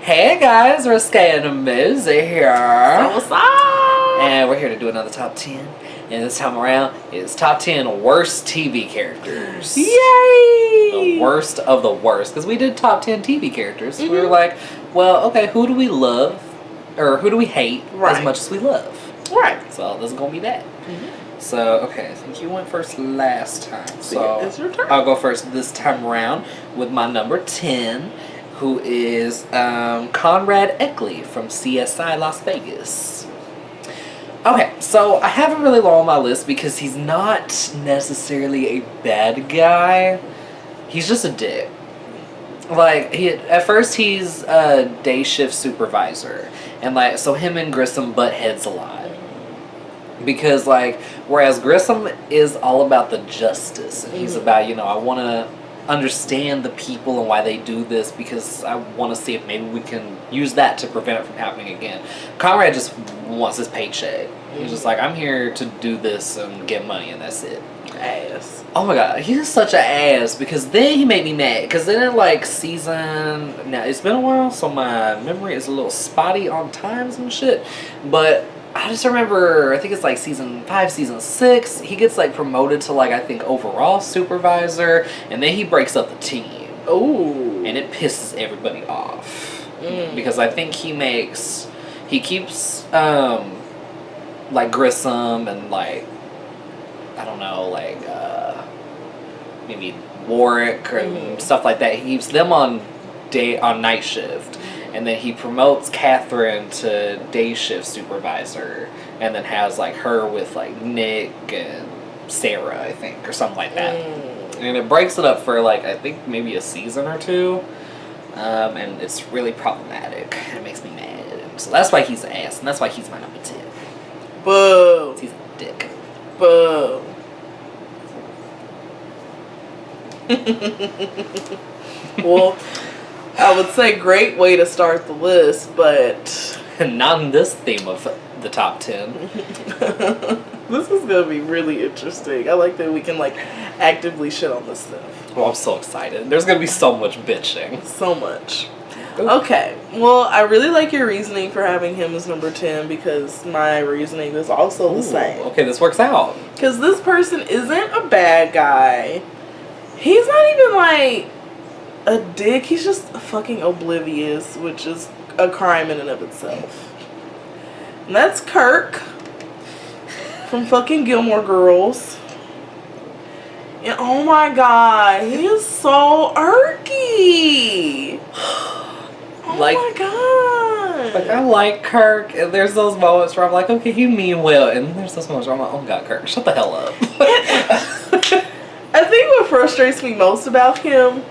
Hey guys, Risqué and Mosey here. What's up? And we're here to do another top 10. And this time around, it's top 10 worst TV characters. Yay! The worst of the worst. Because we did top 10 TV characters. We were like, well, okay, who do we love? Or who do we hate as much as we love? Right. So this is going to be that. So, okay, I think you went first last time. So it's your turn. I'll go first this time around with my number 10. Who is Conrad Eckley from CSI Las Vegas. Okay, so I have him really low on my list because he's not necessarily a bad guy. He's just a dick. Like, at first he's a day shift supervisor. And, like, so him and Grissom butt heads a lot. Because, like, whereas Grissom is all about the justice. And he's about, I want to understand the people and why they do this because I want to see if maybe we can use that to prevent it from happening again. Conrad just wants his paycheck. He's just like, I'm here to do this and get money and that's it. Ass. Oh my god, he's such an ass because then he made me mad because then in like now it's been a while so my memory is a little spotty on times and shit, but I just remember, I think it's like season 5, season 6, he gets like promoted to like, I think overall supervisor, and then he breaks up the team. Ooh. And it pisses everybody off. Because I think he keeps, like Grissom and like, I don't know, like, maybe Warwick and stuff like that. He keeps them on night shift. And then he promotes Catherine to day shift supervisor. And then has, like, her with, like, Nick and Sarah, I think. Or something like that. And it breaks it up for, like, I think maybe a season or 2. And it's really problematic. And it makes me mad. So that's why he's an ass. And that's why he's my number 10. Boo. He's a dick. Boo. Well, I would say great way to start the list, but not in this theme of the top 10. This is gonna be really interesting. I like that we can like actively shit on this stuff. Well, I'm so excited. There's gonna be so much bitching. So much. Okay, well, I really like your reasoning for having him as number 10 because my reasoning is also the same. Okay, this works out. Because this person isn't a bad guy. He's not even like a dick. He's just fucking oblivious, which is a crime in and of itself. And that's Kirk from fucking Gilmore Girls. And oh my god, he is so irky. Oh like, my god. Like, I like Kirk, and there's those moments where I'm like, okay, you mean well, and there's those moments where I'm like, oh god, Kirk, shut the hell up. I think what frustrates me most about him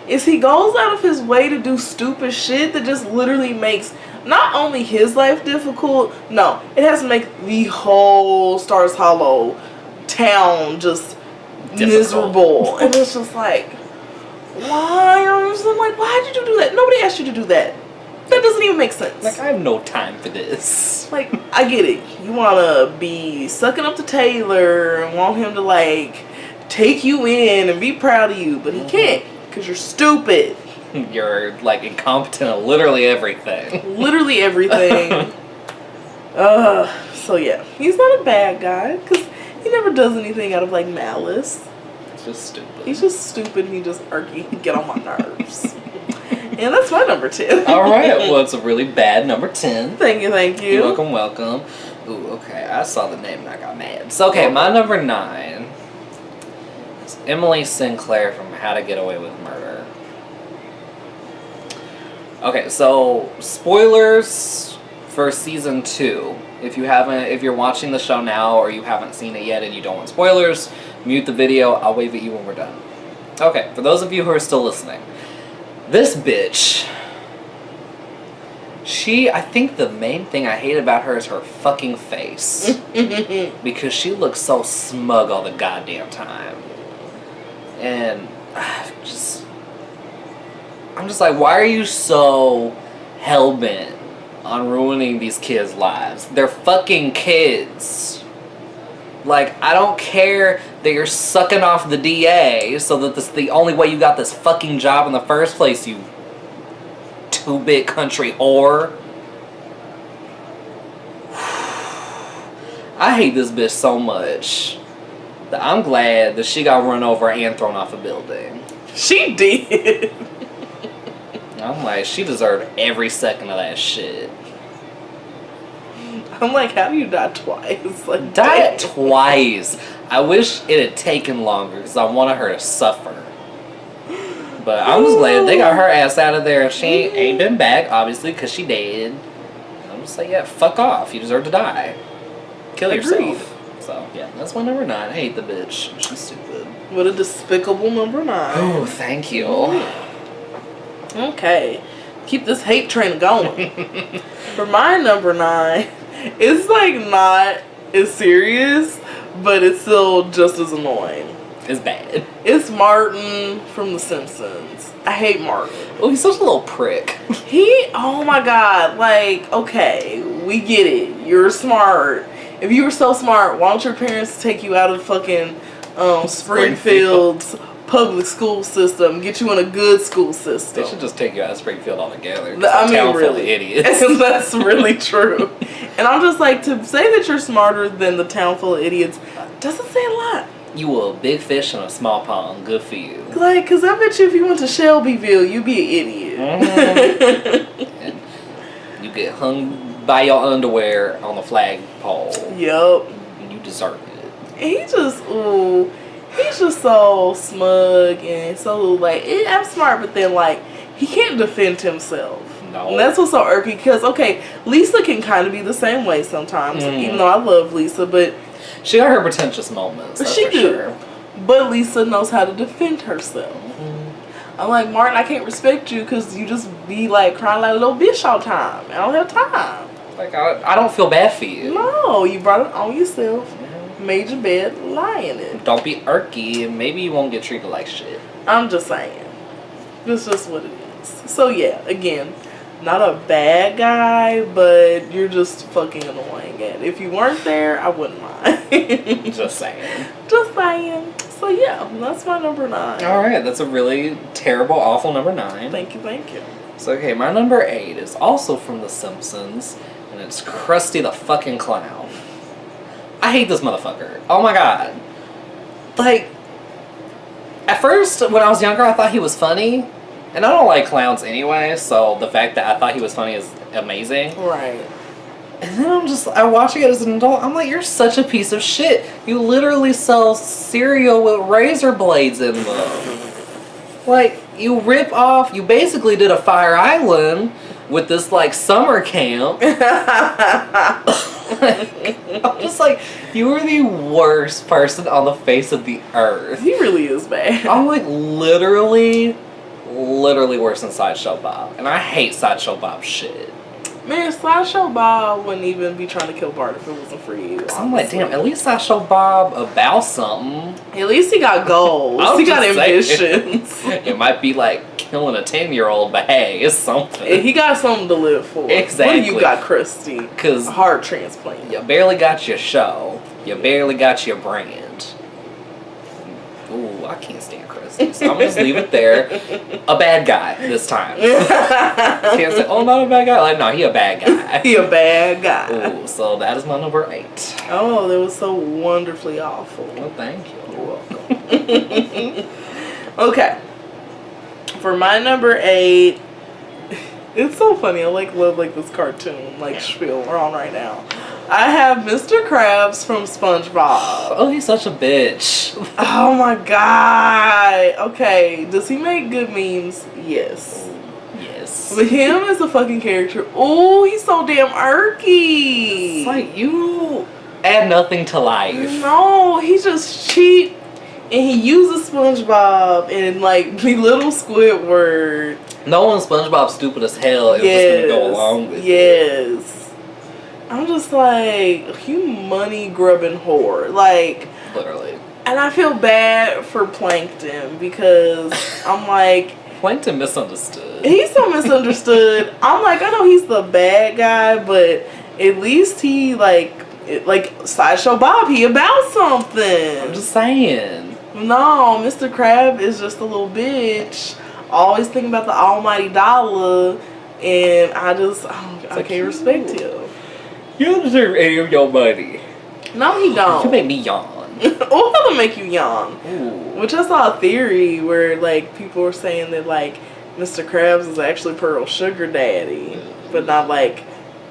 is he goes out of his way to do stupid shit that just literally makes not only his life difficult, no, it has to make the whole Stars Hollow town just miserable. And it's just like, why? I'm like, why did you do that? Nobody asked you to do that. That doesn't even make sense. Like, I have no time for this. Like, I get it. You want to be sucking up to Taylor and want him to, like, take you in and be proud of you, but he can't because you're stupid. You're like incompetent at literally everything. Literally everything. So yeah, he's not a bad guy because he never does anything out of like malice. It's just stupid. He's just stupid and he just get on my nerves. And that's my number 10. All right, well, it's a really bad number 10. Thank you, thank you. You're welcome, welcome. Ooh, okay, I saw the name and I got mad. So, okay, my number 9 is Emily Sinclair from How to Get Away with Murder. Okay, so spoilers for season 2. If you're watching the show now or you haven't seen it yet and you don't want spoilers, mute the video. I'll wave at you when we're done. Okay, for those of you who are still listening, this bitch, I think the main thing I hate about her is her fucking face. Because she looks so smug all the goddamn time. And I'm just like, why are you so hell-bent on ruining these kids' lives? They're fucking kids. Like, I don't care that you're sucking off the DA so that this is the only way you got this fucking job in the first place, you 2-bit country whore. I hate this bitch so much that I'm glad that she got run over and thrown off a building. She did. I'm like, she deserved every second of that shit. I'm like, how do you die twice? Like, Died twice. I wish it had taken longer because I wanted her to suffer. But I'm just glad they got her ass out of there and she ain't been back, obviously, because she dead. And I'm just like, yeah, fuck off. You deserve to die. Kill yourself. So, yeah, that's my number 9. I hate the bitch. She's stupid. What a despicable number 9. Oh, thank you. Okay. Keep this hate train going. For my number 9, it's like not as serious, but it's still just as annoying. It's bad. It's Martin from The Simpsons. I hate Martin. Oh, he's such a little prick. Oh my god, like, okay, we get it. You're smart. If you were so smart, why don't your parents take you out of fucking Springfield's public school system, get you in a good school system? They should just take you out of Springfield altogether. I mean, town really. full of idiots. That's really true. And I'm just like, to say that you're smarter than the town full of idiots doesn't say a lot. You were a big fish in a small pond. Good for you. Like, because I bet you if you went to Shelbyville, you'd be an idiot. Mm-hmm. And you get hung by your underwear on the flagpole. Yup. You deserve it. And he's just so smug and so like, I'm smart, but then like, he can't defend himself. No. And that's what's so irky, because, okay, Lisa can kind of be the same way sometimes, even though I love Lisa, but she got her pretentious moments. That's she for do. Sure. But Lisa knows how to defend herself. I'm like, Martin, I can't respect you because you just be like crying like a little bitch all the time. I don't have time. Like, I don't feel bad for you. No, you brought it on yourself. Made your bed, lie in it. Don't be irky and maybe you won't get treated like shit. I'm just saying. That's just what it is. So yeah, again, not a bad guy, but you're just fucking annoying. And if you weren't there, I wouldn't mind. Just saying. Just saying. So yeah, that's my number 9. Alright, that's a really terrible, awful number 9. Thank you. So, okay, my number 8 is also from The Simpsons, and it's Krusty the fucking Clown. I hate this motherfucker. Oh my god. Like, at first, when I was younger, I thought he was funny. And I don't like clowns anyway, so the fact that I thought he was funny is amazing. Right. And then I'm watching it as an adult, I'm like, you're such a piece of shit. You literally sell cereal with razor blades in them. Like, you basically did a Fire Island with this, like, summer camp. I'm just like, you are the worst person on the face of the earth. He really is bad. I'm like, literally worse than Sideshow Bob. And I hate Sideshow Bob shit. Man, Sideshow Bob wouldn't even be trying to kill Bart if it wasn't for you. I'm like, damn, at least Sideshow Bob about something. At least he got goals. He got ambitions. It might be like killing a 10-year-old, but hey, it's something. He got something to live for. Exactly. What do you got, Christy? 'Cause a heart transplant. You barely got your show. You barely got your brand. Ooh, I can't stand Christy, so I'm gonna just leave it there. A bad guy this time. Can't say, oh, not a bad guy. Like, no, he a bad guy. He a bad guy. Ooh, so that is my number 8. Oh, that was so wonderfully awful. Well, thank you. You're welcome. Okay. For my number 8, it's so funny. I love this cartoon spiel we're on right now. I have Mr. Krabs from SpongeBob. Oh, he's such a bitch. Oh my god. Okay, does he make good memes? Yes. Yes. But him as a fucking character, oh, he's so damn irky. It's like, you add nothing to life. No, he's just cheap. And he uses SpongeBob and belittles Squidward. Knowing SpongeBob's stupid as hell, it was just gonna go along with it. Yes. I'm just like, you money grubbing whore. Literally. And I feel bad for Plankton because I'm like, Plankton misunderstood. he's so misunderstood. I'm like, I know he's the bad guy, but at least he Sideshow Bob, he about something. I'm just saying. No, Mr. Crab is just a little bitch. Always thinking about the almighty dollar. And I can't respect him. You don't deserve any of your money. No, he don't. You make me yawn. Oh, he'll make you yawn. Ooh. Which I saw a theory where like people were saying that like Mr. Krabs is actually Pearl's sugar daddy, but not like,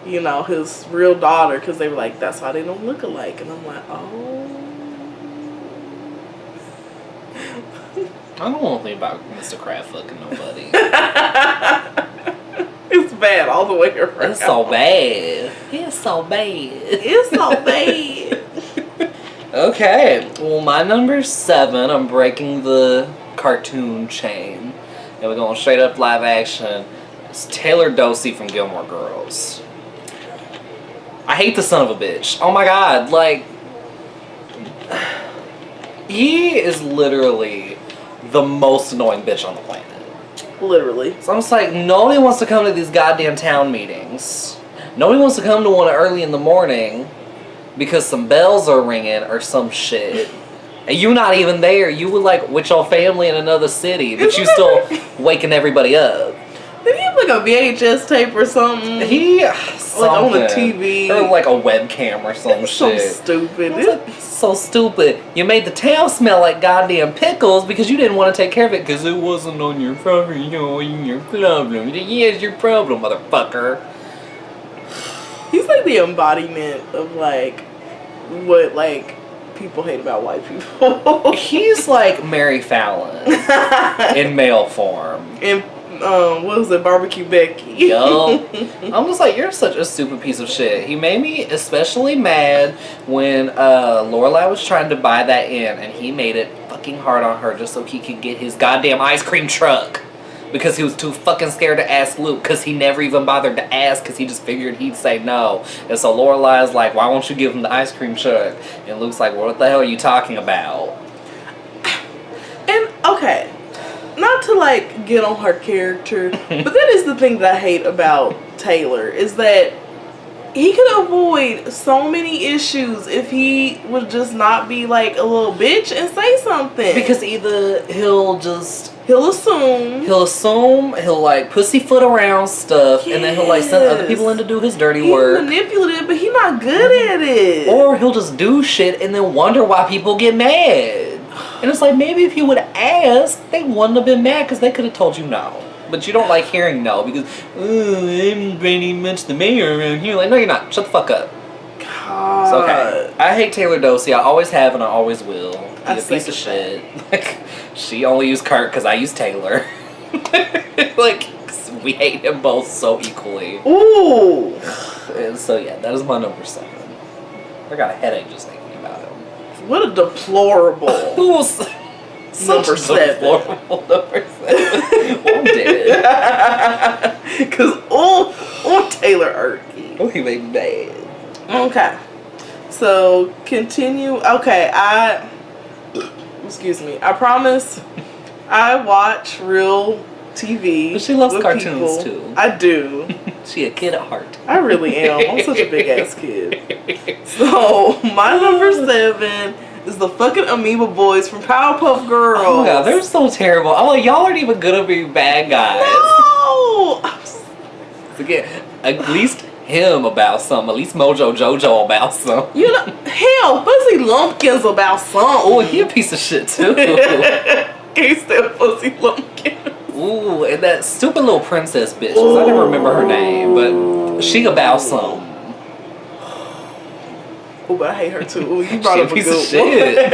you know, his real daughter, because they were like, that's why they don't look alike. And I'm like, oh. I don't want to think about Mr. Krabs fucking nobody. It's bad all the way around. It's so bad. It's so bad. It's so bad. Okay, well, my number 7, I'm breaking the cartoon chain, and we're going straight up live action. It's Taylor Dosey from Gilmore Girls. I hate the son of a bitch. Oh my god, like, he is literally the most annoying bitch on the planet. Literally. So I'm just like, nobody wants to come to these goddamn town meetings. Nobody wants to come to one early in the morning because some bells are ringing or some shit. And you not even there. You were like with your family in another city, but you still waking everybody up. Did he have like a VHS tape or something? Like on the TV. Or like a webcam or some shit. So stupid. It's so stupid. You made the town smell like goddamn pickles because you didn't want to take care of it because it wasn't on your property, your problem. Yeah, it's your problem, motherfucker. He's like the embodiment of like what like people hate about white people. He's like Mary Fallon in male form. And what was it, Barbecue Becky? Yo, I'm just like, you're such a stupid piece of shit. He made me especially mad when Lorelai was trying to buy that in, and he made it fucking hard on her just so he could get his goddamn ice cream truck. Because he was too fucking scared to ask Luke, because he never even bothered to ask, because he just figured he'd say no. And so Lorelai's like, why won't you give him the ice cream truck? And Luke's like, well, what the hell are you talking about? And, okay, not to, like, get on her character, but that is the thing that I hate about Taylor, is that he could avoid so many issues if he would just not be, like, a little bitch and say something. Because either he'll assume, he'll like pussyfoot around stuff, and then he'll like send other people in to do his dirty work. He's manipulative, but he's not good at it. Or he'll just do shit and then wonder why people get mad. And it's like, maybe if you would have asked, they wouldn't have been mad because they could have told you no. But you don't like hearing no because, I'm pretty much the mayor around here. Like, no, you're not. Shut the fuck up. God. It's okay. I hate Taylor Dosey. I always have and I always will. He's a piece of shit. Like, she only used Kurt because I used Taylor. Like, we hate him both so equally. Ooh. And so, yeah, that is my number 7. I got a headache just thinking about him. What a deplorable Number 7. Deplorable number 7. I'm dead. Because, Taylor Erkey. Oh, he made me mad. Okay. So, continue. Okay, excuse me. I promise I watch real TV. But she loves with cartoons, people. too. I do. She a kid at heart. I really am. I'm such a big ass kid. So, my number 7 is the fucking Amoeba Boys from Powerpuff Girls. Oh my god, they're so terrible. I'm like, y'all aren't even good at being bad guys. No! Again, at least him about some. At least Mojo Jojo about some. You know, hell, Fuzzy Lumpkins about something. Oh, he a piece of shit too. Can't stand Fuzzy Lumpkins. Ooh, and that stupid little princess bitch. 'Cause I never remember her name, but she about some. Oh, but I hate her too. Ooh, you brought up a piece good of shit.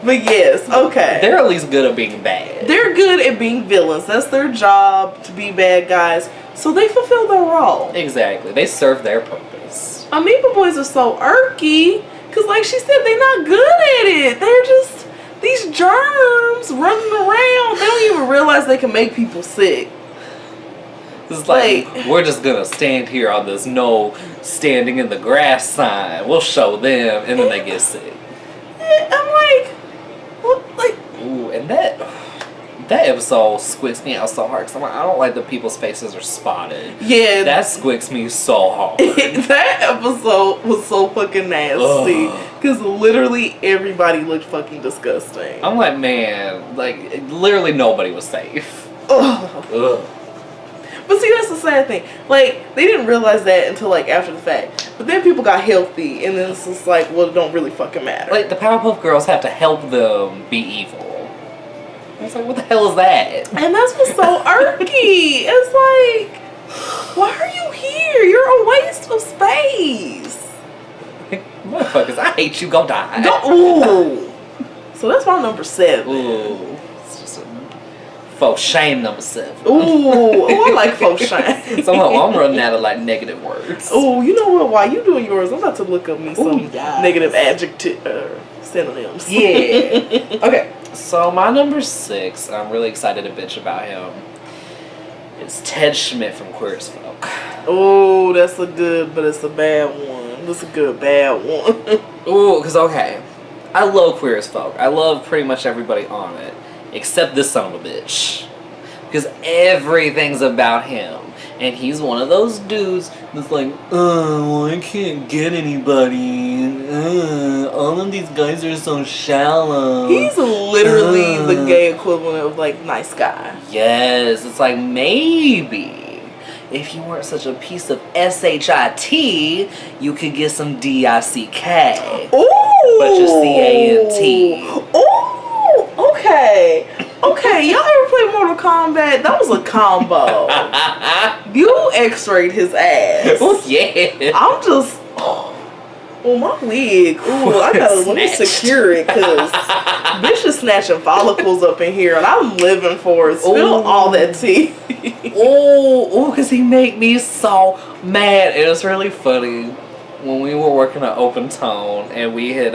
But yes, okay. They're at least good at being bad. They're good at being villains. That's their job, to be bad guys. So they fulfill their role. Exactly. They serve their purpose. Amoeba Boys are so irky. Because like she said, they're not good at it. They're just these germs running around. They don't even realize they can make people sick. It's like, we're just gonna stand here on this no standing in the grass sign. We'll show them, and then they get sick. I'm like, what, like? Ooh, and that episode squicks me out so hard. Cause I'm like, I don't like that people's faces are spotted. Yeah, that squicks me so hard. That episode was so fucking nasty. Cause literally everybody looked fucking disgusting. I'm like, man, like literally nobody was safe. Ugh. But see, that's the sad thing. Like, they didn't realize that until, like, after the fact. But then people got healthy, and then it's just like, well, it don't really fucking matter. Like, the Powerpuff Girls have to help them be evil. It's like, what the hell is that? And that's what's so irky. It's like, why are you here? You're a waste of space. Motherfuckers, I hate you, go die. Ooh. So that's my number 7. Ooh. It's just a faux shame number 7. Ooh, I like faux shame. Somehow I'm running out of like negative words. Ooh, you know what? While you doing yours, I'm about to look up me some yes. negative adjective synonyms. Yeah. Okay, so my number 6, I'm really excited to bitch about him. It's Ted Schmidt from Queer as Folk. Oh, that's a good, but it's a bad one. That's a good, bad one. Ooh, because okay, I love Queer as Folk. I love pretty much everybody on it, except this son of a bitch. Because everything's about him. And he's one of those dudes that's like, oh, I can't get anybody. All of these guys are so shallow. He's literally the gay equivalent of, like, nice guy. Yes, it's like, maybe if you weren't such a piece of SHIT, you could get some DICK. Ooh! But you're CANT. Ooh! Okay. Okay, y'all ever play Mortal Kombat? That was a combo. You x-rayed his ass. Oh, yeah. I'm just... Oh, my wig. Ooh, I gotta let me secure it, because bitch is snatching follicles up in here, and I'm living for it. Spill all that tea. Oh, because he made me so mad. It was really funny when we were working at Open Tone, and we had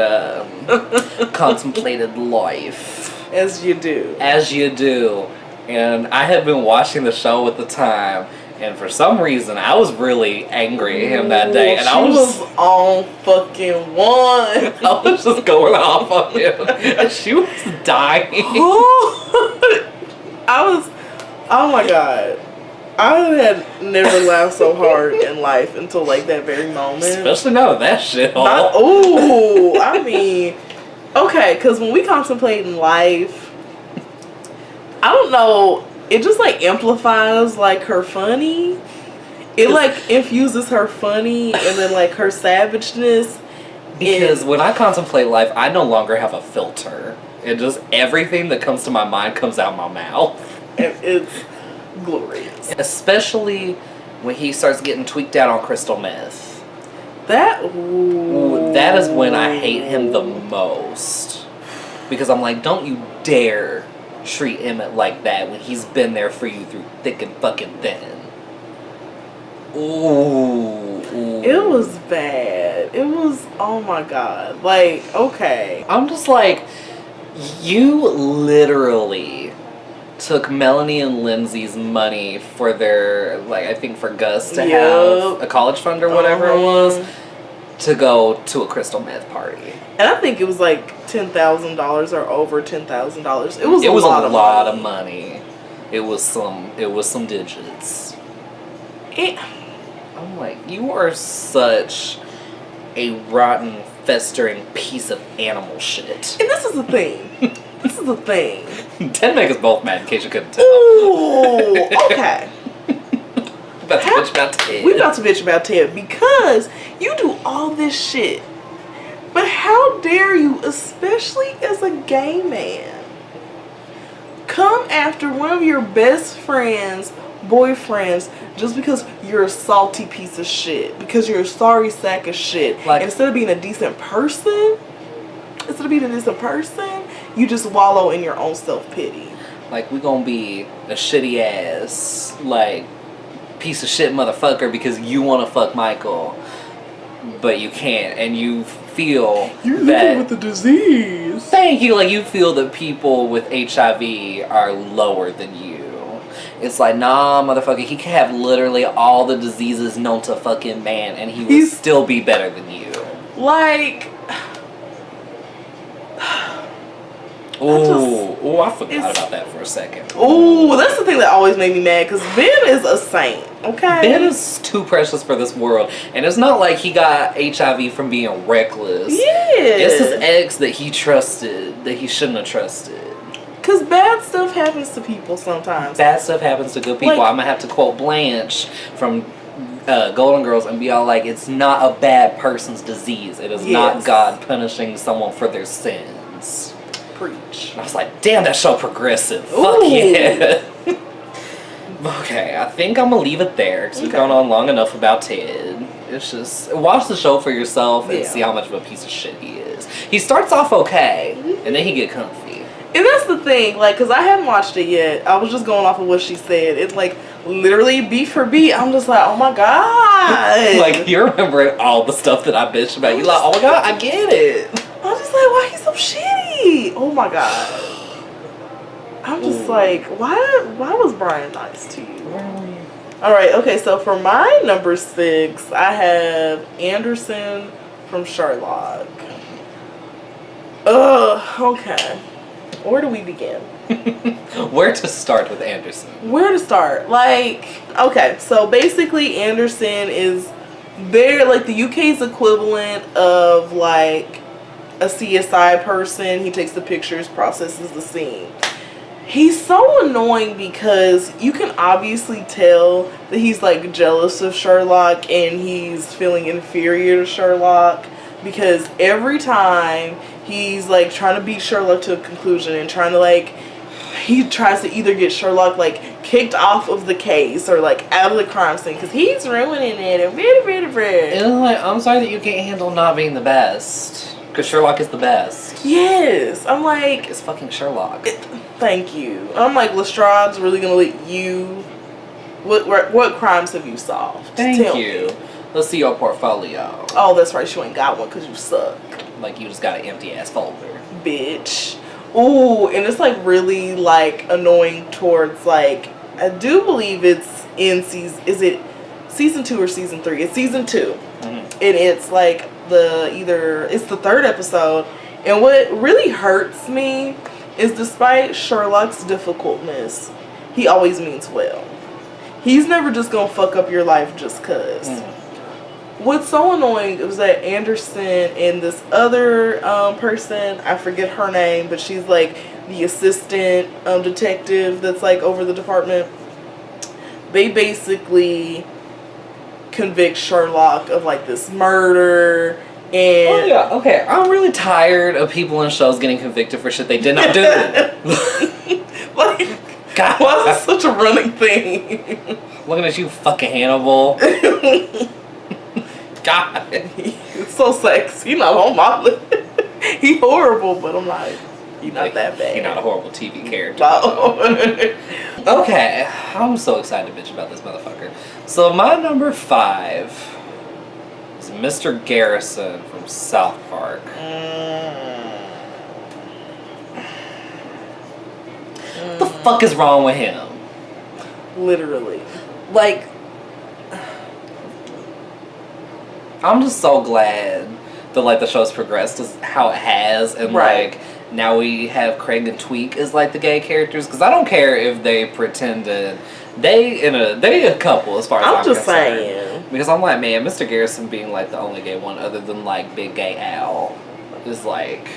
contemplated life. As you do. As you do. And I had been watching the show at the time, and for some reason I was really angry at him that day. And I was on fucking one. I was just going off on him. And she was dying. Oh my god. I had never laughed so hard in life until like that very moment. Especially now with that shit on. I mean, okay, because when we contemplate in life, I don't know, it just like amplifies like her funny. It like infuses her funny and then like her savageness. Because when I contemplate life, I no longer have a filter. It just, everything that comes to my mind comes out my mouth. It's glorious. Especially when he starts getting tweaked out on crystal meth. That is when I hate him the most. Because I'm like, don't you dare treat Emmett like that when he's been there for you through thick and fucking thin. Ooh. It was bad. It was, oh my god. Like, okay. I'm just like, you literally took Melanie and Lindsay's money for their, like, I think for Gus to have a college fund or whatever it was, to go to a crystal meth party. And I think it was like $10,000 or over $10,000. It was a lot of money. It was some digits. I'm like, you are such a rotten, festering piece of animal shit. And this is the thing. Ted make us both mad, in case you couldn't tell. Ooh, okay. We about to bitch about Ted. We about to bitch about Ted because you do all this shit. But how dare you, especially as a gay man, come after one of your best friends, boyfriends, just because you're a salty piece of shit, because you're a sorry sack of shit. Like, instead of being a decent person, you just wallow in your own self-pity. Like, we gonna be a shitty ass, like, piece of shit motherfucker because you wanna fuck Michael, but you can't, and you feel you're that living with the disease. Thank you. Like, you feel that people with HIV are lower than you. It's like, nah, motherfucker, he could have literally all the diseases known to fucking man, and he would still be better than you. Like, I forgot about that for a second. Ooh, that's the thing that always made me mad, because Ben is a saint, okay? Ben is too precious for this world, and it's not like he got HIV from being reckless. Yeah. It's his ex that he trusted, that he shouldn't have trusted. Because bad stuff happens to people sometimes. Bad stuff happens to good people. Like, I'm gonna have to quote Blanche from Golden Girls and be all like, it's not a bad person's disease. It is not God punishing someone for their sins. Preach. And I was like, damn, that show progressive. Ooh. Fuck yeah. Okay, I think I'm gonna leave it there because we've gone on long enough about Ted. It's just, watch the show for yourself and see how much of a piece of shit he is. He starts off okay, and then he get comfy. And that's the thing, like, because I hadn't watched it yet. I was just going off of what she said. It's like, literally beat for beat. I'm just like, oh my God. Like, you're remembering all the stuff that I bitched about. You're like, oh my God, I get it. I'm just like, why he's so shitty? Oh my God. I'm just like, why was Brian nice to you? Alright, okay, so for my number 6, I have Anderson from Sherlock. Okay. Where do we begin? Where to start with Anderson? Where to start? Like, okay, so basically Anderson is there, like the UK's equivalent of like a CSI person. He takes the pictures, processes the scene. He's so annoying because you can obviously tell that he's like jealous of Sherlock and he's feeling inferior to Sherlock, because every time he's like trying to beat Sherlock to a conclusion and trying to like, he tries to either get Sherlock like kicked off of the case or like out of the crime scene because he's ruining it and And like, I'm sorry that you can't handle not being the best, because Sherlock is the best. Yes, I'm like, it's fucking Sherlock. Thank you. I'm like, Lestrade's really gonna let you. What crimes have you solved? Thank you. Let's see your portfolio. Oh, that's right. You ain't got one because you suck. Like, you just got an empty ass folder, bitch. Ooh, and it's like really like annoying towards like, I do believe it's in season. Is it season 2 or season 3? It's season 2, and it's like it's the 3rd episode. And what really hurts me is, despite Sherlock's difficultness, he always means well. He's never just gonna fuck up your life just cause. What's so annoying is that Anderson and this other person, I forget her name, but she's like the assistant detective that's like over the department. They basically convict Sherlock of like this murder. And oh yeah, okay. I'm really tired of people in shows getting convicted for shit they did not do. Like, God, why is this such a running thing? Looking at you, fucking Hannibal. God, he's so sexy. He's not on my list. He's horrible, but I'm like, he's not that bad. He's not a horrible TV character. No. Okay, I'm so excited to bitch about this motherfucker. So my number 5. Mr. Garrison from South Park. What the fuck is wrong with him? Literally. Like, I'm just so glad that like the show's progressed as how it has, and like now we have Craig and Tweak as like the gay characters, because I don't care if they pretended they a couple as far as I'm just concerned. saying. Because I'm like, man, Mr. Garrison being like the only gay one other than like Big Gay Al is like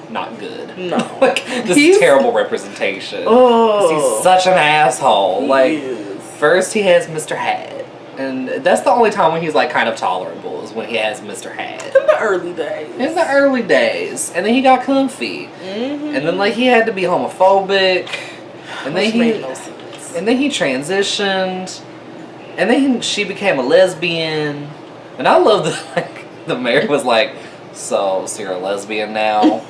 not good. No. Like, this is terrible representation. Oh, he's such an asshole. He like is. First he has Mr. Hat, and that's the only time when he's like kind of tolerable, is when he has Mr. Hat. In the early days. In the early days. And then he got comfy. And then like he had to be homophobic. And then made no sense. And then he transitioned, and then she became a lesbian. And I love that like the mayor was like, so you're a lesbian now?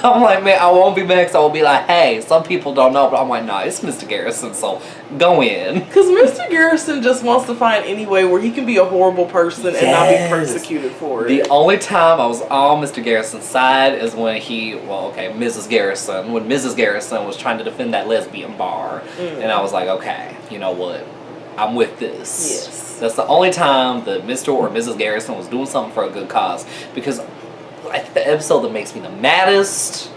I'm like, man, I won't be mad, because I will be like, hey, some people don't know, but I'm like, nah, it's Mr. Garrison, so go in. Because Mr. Garrison just wants to find any way where he can be a horrible person and not be persecuted for it. The only time I was on Mr. Garrison's side is when Mrs. Garrison, when Mrs. Garrison was trying to defend that lesbian bar. And I was like, okay, you know what? I'm with this. Yes. That's the only time that Mr. or Mrs. Garrison was doing something for a good cause. Because like the episode that makes me the maddest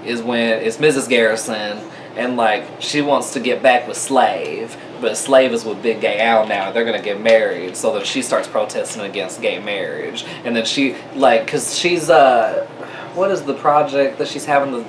is when it's Mrs. Garrison and like she wants to get back with Slave, but Slave is with Big Gay Al now. They're gonna get married, so then she starts protesting against gay marriage. And then she like, cause she's what is the project that she's having?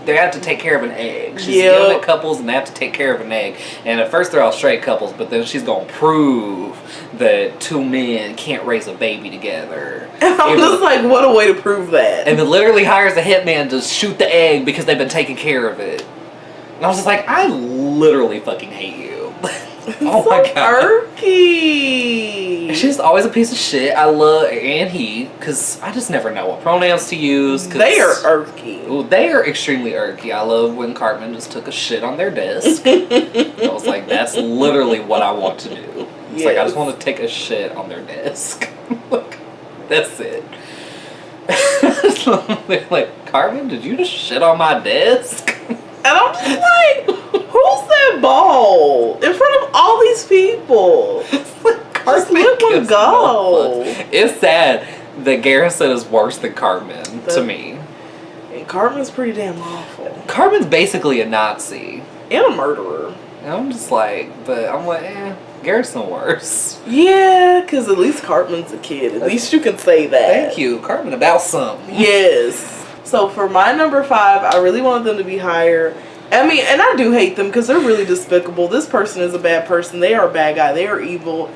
they have to take care of an egg. She's Yep. yelling at couples and they have to take care of an egg. And at first they're all straight couples, but then she's gonna prove that two men can't raise a baby together. And I'm just like, what a way to prove that. And then literally hires a hitman to shoot the egg because they've been taking care of it. And I was just like, I literally fucking hate you. Oh my god. Irky. She's just always a piece of shit. I love, and he, because I just never know what pronouns to use. They are irky. Ooh, they are extremely irky. I love when Cartman just took a shit on their desk. I was like, that's literally what I want to do. It's like, I just want to take a shit on their desk. That's it. They're like, Cartman, did you just shit on my desk? And I'm just like, who's that ball in front of all these people? Just let one go. It's sad that Garrison is worse than Cartman to me. And Cartman's pretty damn awful. Cartman's basically a Nazi. And a murderer. And I'm just like, Garrison worse. Yeah, because at least Cartman's a kid. At least you can say that. Thank you, Cartman, about something. Yes. So for my number 5, I really wanted them to be higher. I mean, and I do hate them because they're really despicable. This person is a bad person. They are a bad guy. They are evil.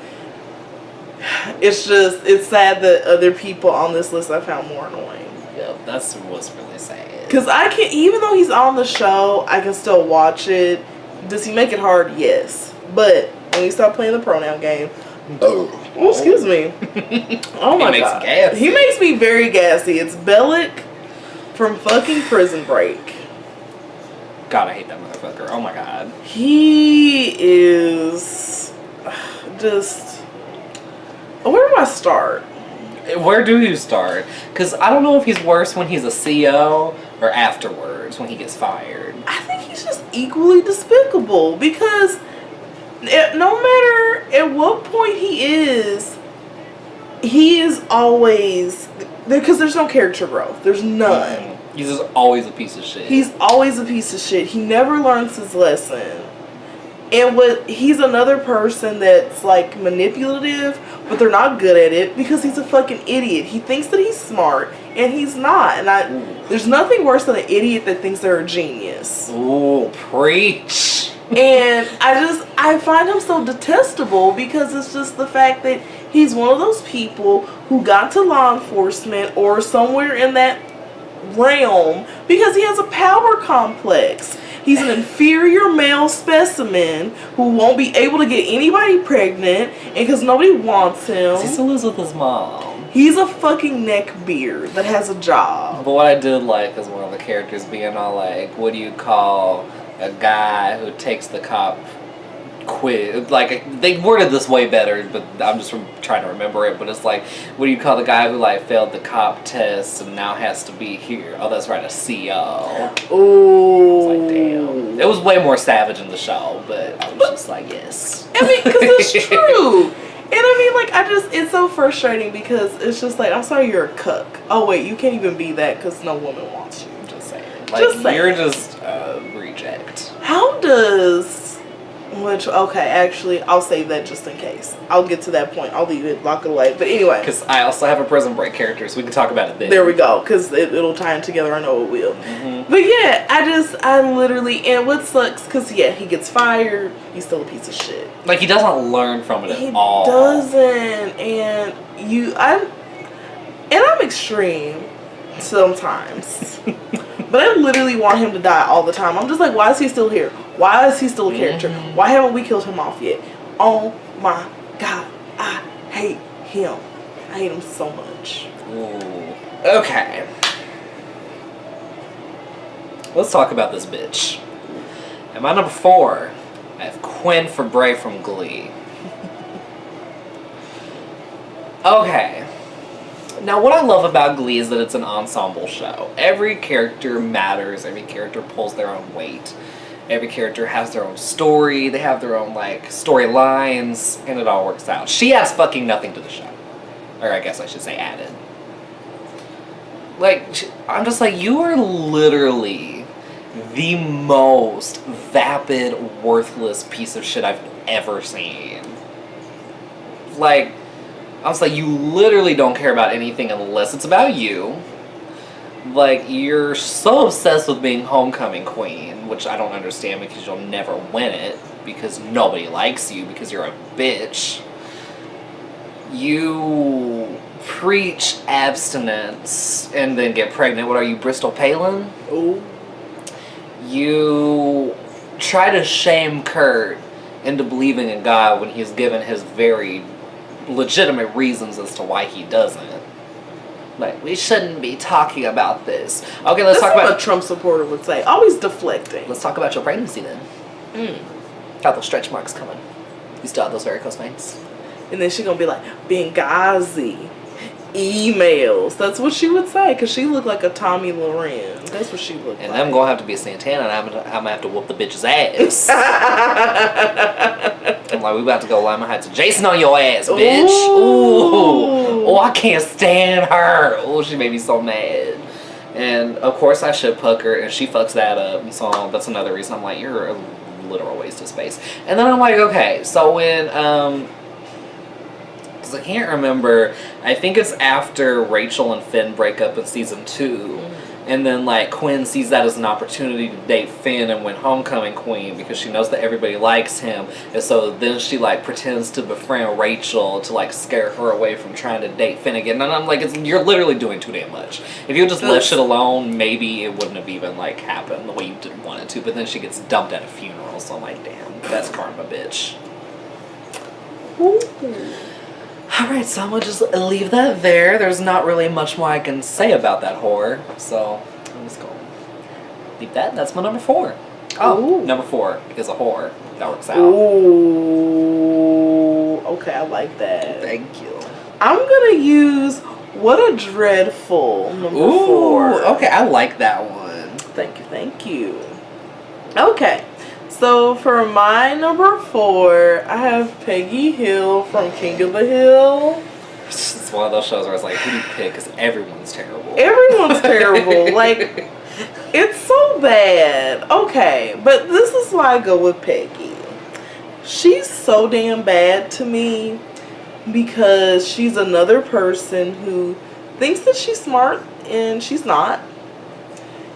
It's sad that other people on this list I found more annoying. Yep, that's what's really sad. Because I can, even though he's on the show, I can still watch it. Does he make it hard? Yes. But when you stop playing the pronoun game, oh, excuse me. Oh my god. Gassy. He makes me very gassy. It's Bellic from fucking Prison Break. God, I hate that motherfucker. Oh my god. He is just... Where do I start? Where do you start? Because I don't know if he's worse when he's a CO or afterwards when he gets fired. I think he's just equally despicable because no matter at what point he is always... Because there's no character growth. There's none. Mm-hmm. He's just always a piece of shit. He's always a piece of shit. He never learns his lesson. And he's another person that's like manipulative, but they're not good at it because he's a fucking idiot. He thinks that he's smart, and he's not. And there's nothing worse than an idiot that thinks they're a genius. Ooh, preach. And I find him so detestable because it's just the fact that he's one of those people who got to law enforcement or somewhere in that realm because he has a power complex. He's an inferior male specimen who won't be able to get anybody pregnant, and because nobody wants him. He still lives with his mom. He's a fucking neckbeard that has a job. But what I did like is one of the characters being all like, what do you call a guy who takes the cop quiz? Like, they worded this way better, but I'm just trying to remember it. But it's like, what do you call the guy who like failed the cop test and now has to be here? Oh, that's right, a CO. Ooh. It's like, damn. It was way more savage in the show, but I was just like, yes. I mean, because it's true. And I mean, like, it's so frustrating because it's just like, I'm sorry you're a cuck. Oh, wait, you can't even be that because no woman wants you. Just saying. Like, you're just a reject. How does... okay, actually, I'll save that just in case. I'll get to that point. I'll leave it, lock it away. But anyway. Because I also have a Prison Break character, so we can talk about it then. There we go, because it'll tie in together. I know it will. Mm-hmm. But yeah, I literally, and what sucks, because yeah, he gets fired. He's still a piece of shit. Like, he doesn't learn from it at all. He doesn't. And I'm extreme sometimes. But I literally want him to die all the time. I'm just like, why is he still here? Why is he still a character? Mm-hmm. Why haven't we killed him off yet? Oh my god, I hate him. I hate him so much. Ooh. Okay. Let's talk about this bitch. At my number 4, I have Quinn Fabray from Glee. Okay. Now, what I love about Glee is that it's an ensemble show. Every character matters. Every character pulls their own weight. Every character has their own story. They have their own, like, storylines, and it all works out. She adds fucking nothing to the show. Or I guess I should say added. Like, I'm just like, you are literally the most vapid, worthless piece of shit I've ever seen. Like, I was like, you literally don't care about anything unless it's about you. Like, you're so obsessed with being homecoming queen, which I don't understand because you'll never win it because nobody likes you because you're a bitch. You preach abstinence and then get pregnant. What are you, Bristol Palin? Ooh. You try to shame Kurt into believing in God when he's given his very legitimate reasons as to why he doesn't. Like, we shouldn't be talking about this. Okay, let's talk about what a Trump supporter would say. Always deflecting. Let's talk about your pregnancy then. Got those stretch marks coming. You still have those varicose veins. And then she gonna be like, Benghazi, emails. That's what she would say, because she looked like a Tommy Loren. That's what she looked And like. I'm gonna have to be a Santana, and I'm gonna have to whoop the bitch's ass. I'm like, we about to go live. I'm gonna have to Jason on your ass, bitch. Ooh. Oh, I can't stand her. Oh, she made me so mad. And of course I should puck her, and she fucks that up. And so that's another reason I'm like, you're a literal waste of space. And then I'm like, okay, so when because I can't remember, I think it's after Rachel and Finn break up in season 2. And then, like, Quinn sees that as an opportunity to date Finn and win homecoming queen because she knows that everybody likes him. And so then she, like, pretends to befriend Rachel to, like, scare her away from trying to date Finn again. And I'm like, you're literally doing too damn much. If you just left shit alone, maybe it wouldn't have even, like, happened the way you didn't want it to. But then she gets dumped at a funeral, so I'm like, damn, that's karma, bitch. Alright, so I'm gonna just leave that there. There's not really much more I can say about that whore. So, I'm just gonna leave that. That's my number 4. Oh, number 4 is a whore. That works out. Ooh. Okay, I like that. Thank you. I'm gonna use What a Dreadful number 4. Okay, I like that one. Thank you, thank you. Okay. So for my number 4, I have Peggy Hill from King of the Hill. It's one of those shows where it's like, who do you pick? Because everyone's terrible. Everyone's terrible. Like, it's so bad. Okay, but this is why I go with Peggy. She's so damn bad to me because she's another person who thinks that she's smart and she's not.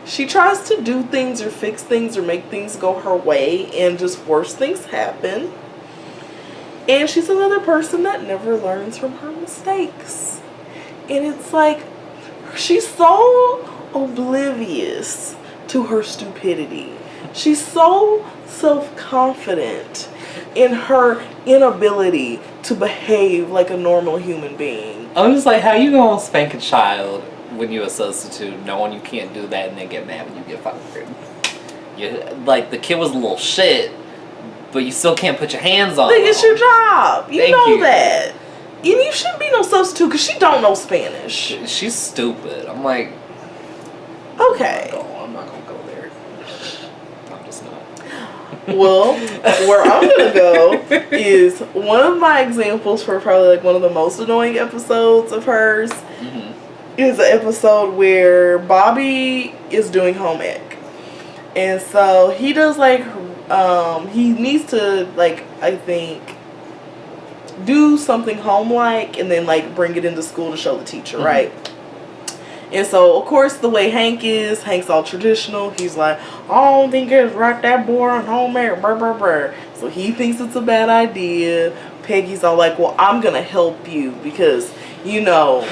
She tries to do things or fix things or make things go her way, and just worse things happen. And she's another person that never learns from her mistakes. And it's like, she's so oblivious to her stupidity. She's so self-confident in her inability to behave like a normal human being. I'm just like, how you gonna spank a child when you a substitute, knowing you can't do that, and then get mad when you get fired? Like, the kid was a little shit, but you still can't put your hands on him. It's your job. You Thank know you. that. And you shouldn't be no substitute because she don't know Spanish. She's stupid. I'm like, Okay. I'm not gonna go there. I'm just not. Well, where I'm gonna go is one of my examples for probably like one of the most annoying episodes of hers. Is an episode where Bobby is doing home ec. And so he does like, he needs to like, I think, do something home-like and then like bring it into school to show the teacher, right? And so, of course, the way Hank's all traditional. He's like, I don't think it's right that boy on home ec, brr, brr, brr. So he thinks it's a bad idea. Peggy's all like, well, I'm going to help you because, you know,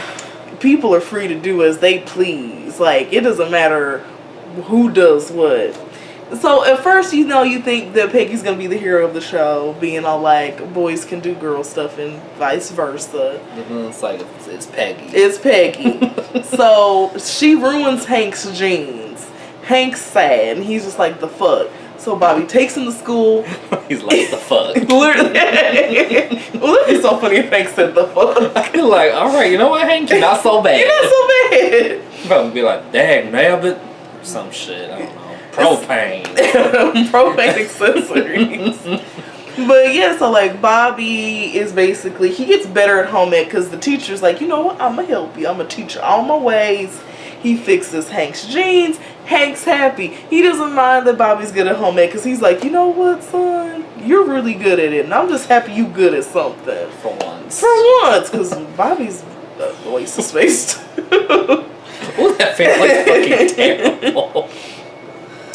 people are free to do as they please. Like, it doesn't matter who does what. So at first, you know, you think that Peggy's gonna be the hero of the show, being all like, boys can do girl stuff and vice versa. It's like, it's Peggy. It's Peggy. So she ruins Hank's jeans. Hank's sad, and he's just like, the fuck. So Bobby takes him to school. He's like, the fuck. Literally. Well, that'd be so funny if Hank said the fuck. Like, alright, you know what, Hank? You're not so bad. You're not so bad. Probably be like, dang, nabbit. Or some shit, I don't know. Propane. Propane accessories. But yeah, so like Bobby is basically, he gets better at home ec because the teacher's like, you know what, I'm gonna help you. I'm gonna teach you all my ways. He fixes Hank's jeans. Hank's happy. He doesn't mind that Bobby's good at home ec because he's like, you know what, son? You're really good at it. And I'm just happy you good at something. For once. For once. Because Bobby's a waste of space. Ooh, that family's fucking terrible.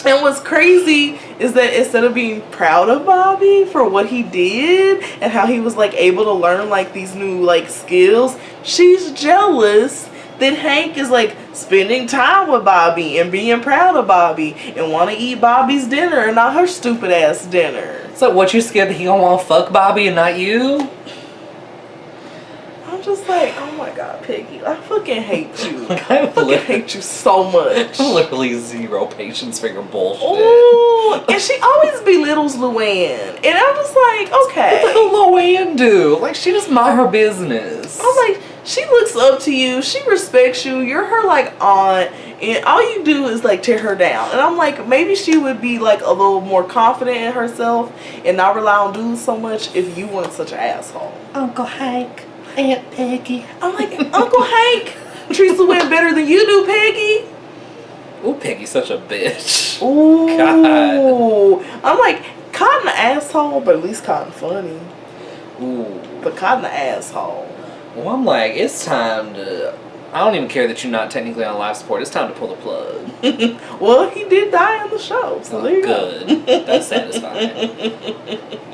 And what's crazy is that instead of being proud of Bobby for what he did and how he was like able to learn like these new like skills, she's jealous that Hank is like spending time with Bobby and being proud of Bobby and want to eat Bobby's dinner and not her stupid ass dinner. So what, you scared that he gonna want to fuck Bobby and not you? I'm just like, oh my god, Peggy, I fucking hate you. Like, I fucking hate you so much. Literally zero patience for your bullshit. Ooh, and she always belittles Luann. And I'm just like, okay. What the hell Luann do? Like, she just mind her business. I'm like, she looks up to you. She respects you. You're her, like, aunt. And all you do is, like, tear her down. And I'm like, maybe she would be, like, a little more confident in herself and not rely on dudes so much if you weren't such an asshole. Uncle Hank, Aunt Peggy. I'm like, Uncle Hank treats Luann better than you do, Peggy. Ooh, Peggy's such a bitch. Ooh. God. I'm like, Cotton the asshole, but at least Cotton funny. Ooh. But Cotton the asshole. Well, I'm like, it's time to... I don't even care that you're not technically on life support. It's time to pull the plug. Well, he did die on the show, so there you go. Good. That's satisfying.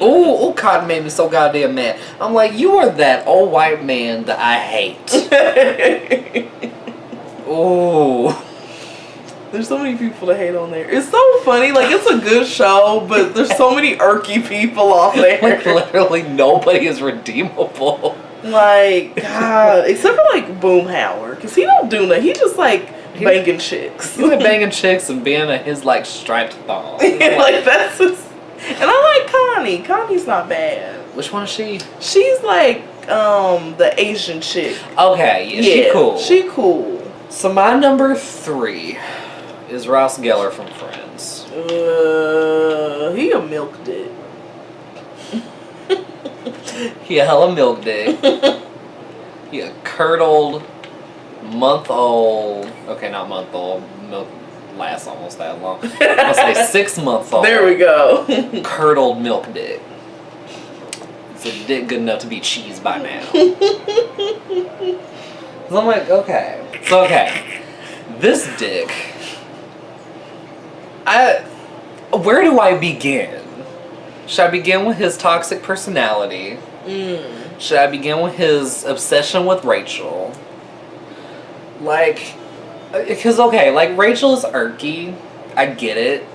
Ooh, Cotton made me so goddamn mad. I'm like, you are that old white man that I hate. Ooh. There's so many people to hate on there. It's so funny. Like, it's a good show, but there's so many irky people on there. Like, literally nobody is redeemable. Like, God. Except for, like, Boomhauer. Because he don't do nothing. He just, like, banging chicks. He's like banging chicks and being his, like, striped thong. Like, that's just... And I like Connie. Connie's not bad. Which one is she? She's, like, the Asian chick. Okay, yeah, she cool. She cool. So my number 3 is Ross Geller from Friends. He a milk dick. He a hella milk dick. He a curdled, month-old... Okay, not month-old. Milk lasts almost that long. I'll say 6-month-old. There we go. Curdled milk dick. It's a dick good enough to be cheese by now. So I'm like, okay. So, okay. This dick... Where do I begin? Should I begin with his toxic personality? Should I begin with his obsession with Rachel? Like, because, okay, like, Rachel is irky. I get it.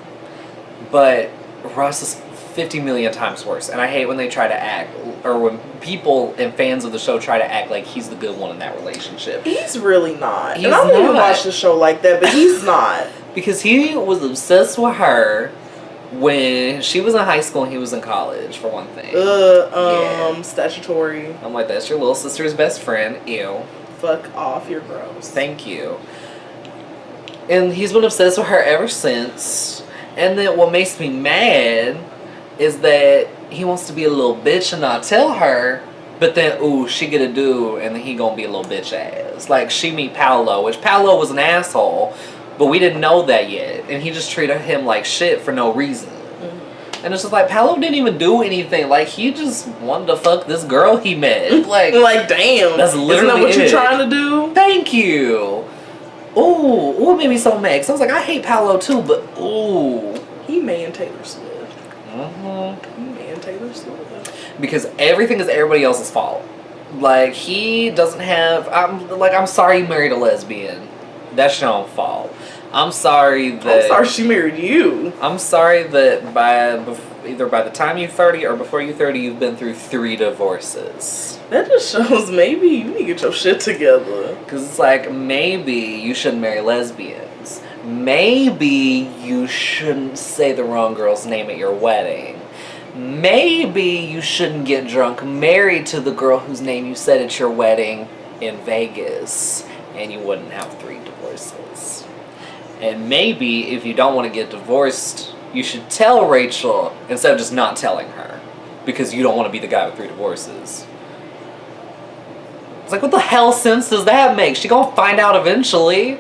But Ross is 50 million times worse. And I hate when they try to act, or when people and fans of the show try to act like he's the good one in that relationship. He's really not. He's and I don't even not. watch the show like that, but he's not. Because he was obsessed with her when she was in high school and he was in college, for one thing. Yeah. Statutory. I'm like, that's your little sister's best friend. Ew. Fuck off, you're gross. Thank you. And he's been obsessed with her ever since. And then what makes me mad is that he wants to be a little bitch and not tell her, but then, ooh, she get a dude, and then he gonna be a little bitch ass. Like, she meet Paolo, which Paolo was an asshole, but we didn't know that yet. And he just treated him like shit for no reason. And it's just like, Paolo didn't even do anything. Like, he just wanted to fuck this girl he met. Like, damn. That's literally Isn't that what you're it. trying to do? Thank you. Ooh, it made me so mad. 'Cause I was like, I hate Paolo too, but ooh. He man Taylor Swift. Mm-hmm. He man Taylor Swift. Because everything is everybody else's fault. Like, he doesn't have... I'm sorry you married a lesbian. That's your own fault. I'm sorry that... I'm sorry she married you. I'm sorry that either by the time you're 30 or before you're 30, you've been through 3 divorces. That just shows maybe you need to get your shit together. Because it's like, maybe you shouldn't marry lesbians. Maybe you shouldn't say the wrong girl's name at your wedding. Maybe you shouldn't get drunk married to the girl whose name you said at your wedding in Vegas. And you wouldn't have 3 divorces. And maybe if you don't want to get divorced, you should tell Rachel instead of just not telling her. Because you don't want to be the guy with 3 divorces. It's like, what the hell sense does that make? She gonna find out eventually.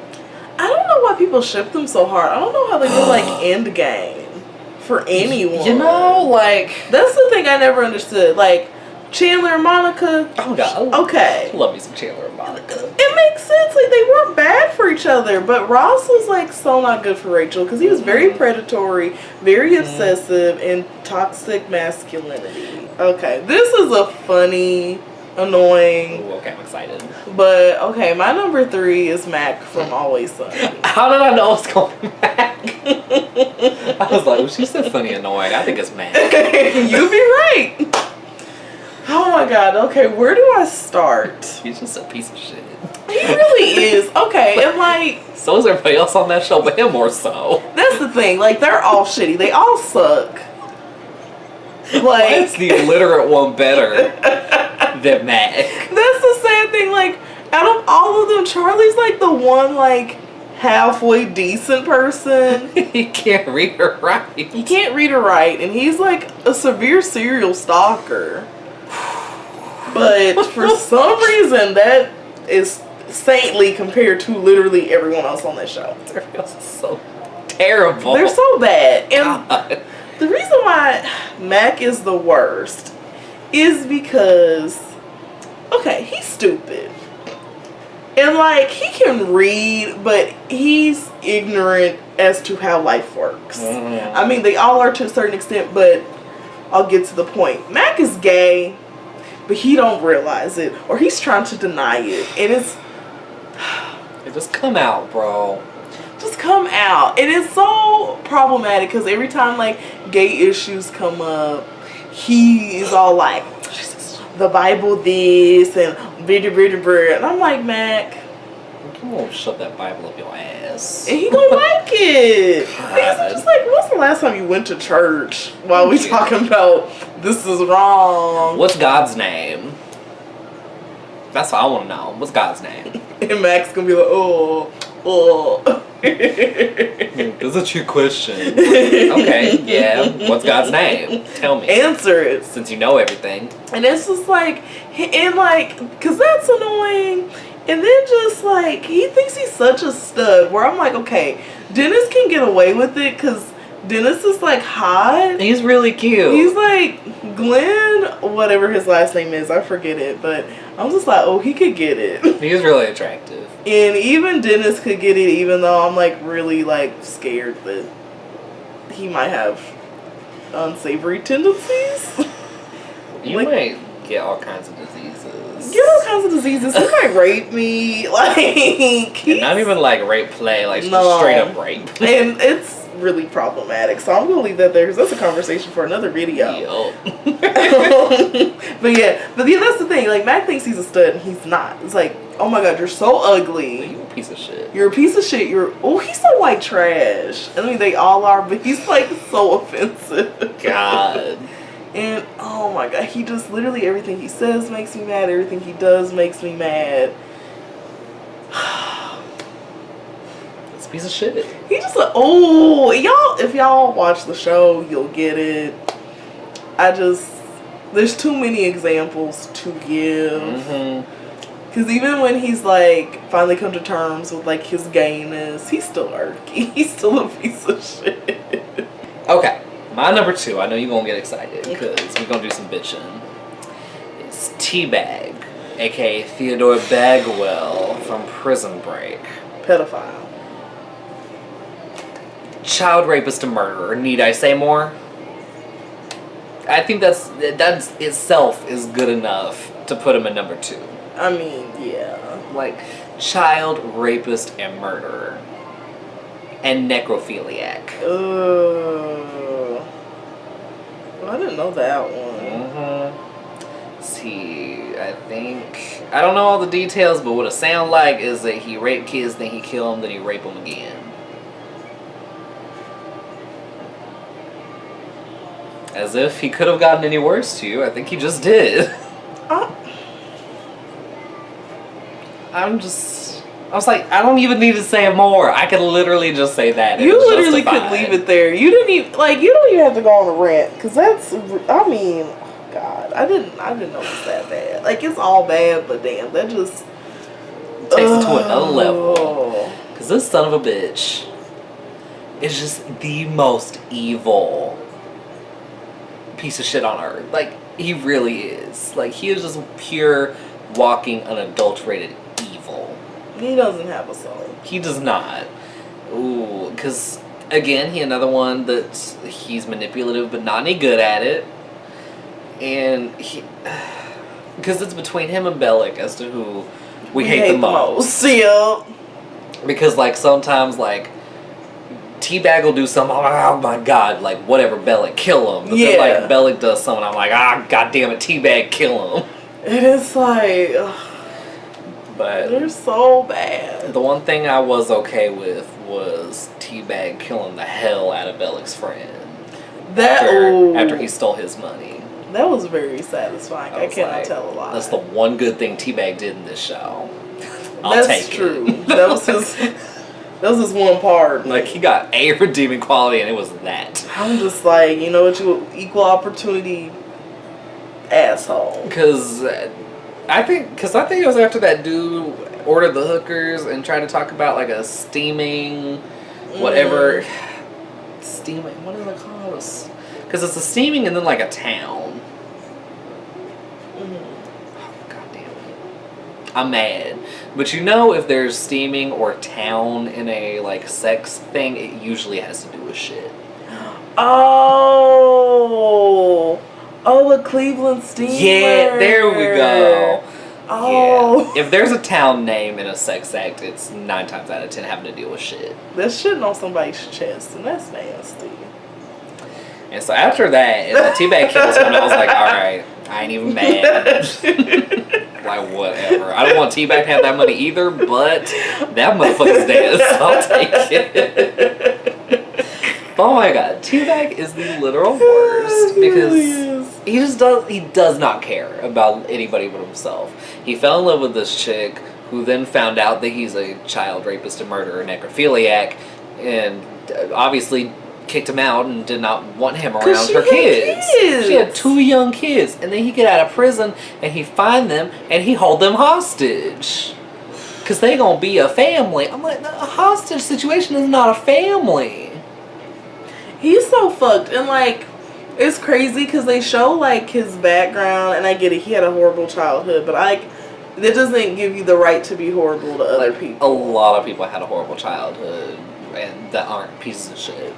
I don't know why people ship them so hard. I don't know how they do like end game for anyone. You know, like... That's the thing I never understood. Like, Chandler and Monica. Oh god. Okay. I love me some Chandler and Monica. It makes sense. Like, they weren't bad for each other, but Ross was like so not good for Rachel because he was very predatory, very obsessive, and toxic masculinity. Okay, this is a funny, annoying. Ooh, okay, I'm excited. But okay, my number 3 is Mac from Always Sunny. How did I know it was going to be Mac? I was like, well, she said funny, annoying. I think it's Mac. You'd be right. Oh my god. Okay, where do I start? He's just a piece of shit. He really is. Okay, and like, so is everybody else on that show, but him more so. that's the thing. Like, they're all shitty. They all suck. Why Like, is the illiterate one better than Mac? that's the sad thing. Like, out of all of them, Charlie's like the one like halfway decent person. He can't read or write. He can't read or write, and he's like a severe serial stalker. But for some reason, that is saintly compared to literally everyone else on that show. Everybody else is so terrible. They're so bad. And God. the reason why Mac is the worst is because, okay, he's stupid. And like, he can read, but he's ignorant as to how life works. I mean, they all are to a certain extent, but I'll get to the point. Mac is gay, but he don't realize it, or he's trying to deny it. And it's Just come out, bro. just come out. And it's so problematic because every time like gay issues come up, he is all like, the Bible this and and I'm like, Mac, Come on, shove that Bible up your ass. and he gonna like it. God. Because I'm just like, when's the last time you went to church while we talking about this is wrong? What's God's name? That's what I want to know. What's God's name? And Mac's gonna be like, oh. That's a true question. Okay, yeah. What's God's name? Tell me. Answer it. Since you know everything. And it's just like, and like, because that's annoying. And then just like, he thinks he's such a stud. Where I'm like, okay, Dennis can get away with it because Dennis is like hot. He's really cute. He's like Glenn, whatever his last name is. I forget it. But I'm just like, oh, he could get it. He's really attractive. And even Dennis could get it, even though I'm like really like scared that he might have unsavory tendencies. You like, might get all kinds of diseases. get all kinds of diseases. He might rape me. Like, And not even like rape play, like No. just straight up rape. And it's really problematic. So I'm gonna leave that there because that's a conversation for another video. Yup. But yeah, that's the thing. Like, Mac thinks he's a stud and he's not. It's like, oh my god, you're so ugly. You a piece of shit. You're a piece of shit. He's so white trash. I mean, they all are, but he's like so offensive. God. And oh my god, he just literally everything he says makes me mad. Everything he does makes me mad. It's a piece of shit. He just like, oh, y'all, if y'all watch the show, you'll get it. There's too many examples to give. Because even when he's like finally come to terms with like his gayness, he's still irky. He's still a piece of shit. Okay, my number 2. I know you're gonna get excited because we're gonna do some bitching. It's Teabag, aka Theodore Bagwell from Prison Break. Pedophile. Child rapist and murderer. Need I say more? I think that's itself is good enough to put him at number 2. I mean, yeah. Like, child rapist and murderer. And necrophiliac. I didn't know that one. See, I don't know all the details, but what it sounds like is that he raped kids, then he kill them, then he rape them again. As if he could have gotten any worse to you. I think he just did. I was like, I don't even need to say more. I could literally just say that. You literally could leave it there. You didn't even, like, you don't even have to go on a rant. Because that's, I mean, oh God. I didn't know it was that bad. Like, it's all bad, but damn, that just takes it to another level. Because this son of a bitch is just the most evil piece of shit on earth. Like, he really is. Like, he is just pure, walking, unadulterated evil. He doesn't have a soul. He does not. Ooh, because, again, another one that he's manipulative but not any good at it. And because it's between him and Bellic as to who we hate the most. Yeah. Because, like, sometimes, like, Teabag will do something, oh my god, like, whatever, Bellic, kill him. But then, like, Bellic does something, I'm like, god damn it, Teabag, kill him. And it's like, but they're so bad. The one thing I was okay with was Teabag killing the hell out of Bellic's friend. After he stole his money. That was very satisfying. I cannot tell a lie. That's the one good thing Teabag did in this show. I'll take true. it. That was his one part. Like, he got a redeeming quality, and it was that. I'm just like, you know what, you equal opportunity asshole. Because I think it was after that dude ordered the hookers and tried to talk about, like, a steaming, whatever. Steaming, what do they call this? Because it's a steaming and then, like, a town. God damn it. I'm mad. But you know, if there's steaming or town in a, like, sex thing, it usually has to do with shit. Oh, the Cleveland Steamer. Yeah, there we go. Oh. Yeah. If there's a town name in a sex act, it's 9 times out of 10 having to deal with shit. That's shitting on somebody's chest, and that's nasty. And so after that, if the Teabag kid was coming, I was like, alright, I ain't even mad. Like, whatever. I don't want Teabag to have that money either, but that motherfucker's dead, so I'll take it. Oh my god, Teabag is the literal worst because he does not care about anybody but himself. He fell in love with this chick who then found out that he's a child rapist and murderer, necrophiliac, and obviously kicked him out and did not want him around her kids. She had 2 young kids, and then he get out of prison and he find them and he hold them hostage because they gonna be a family. I'm like, a hostage situation is not a family. He's so fucked, and like, it's crazy because they show like his background, and I get it, he had a horrible childhood, but that doesn't give you the right to be horrible to other people. A lot of people had a horrible childhood and that aren't pieces of shit.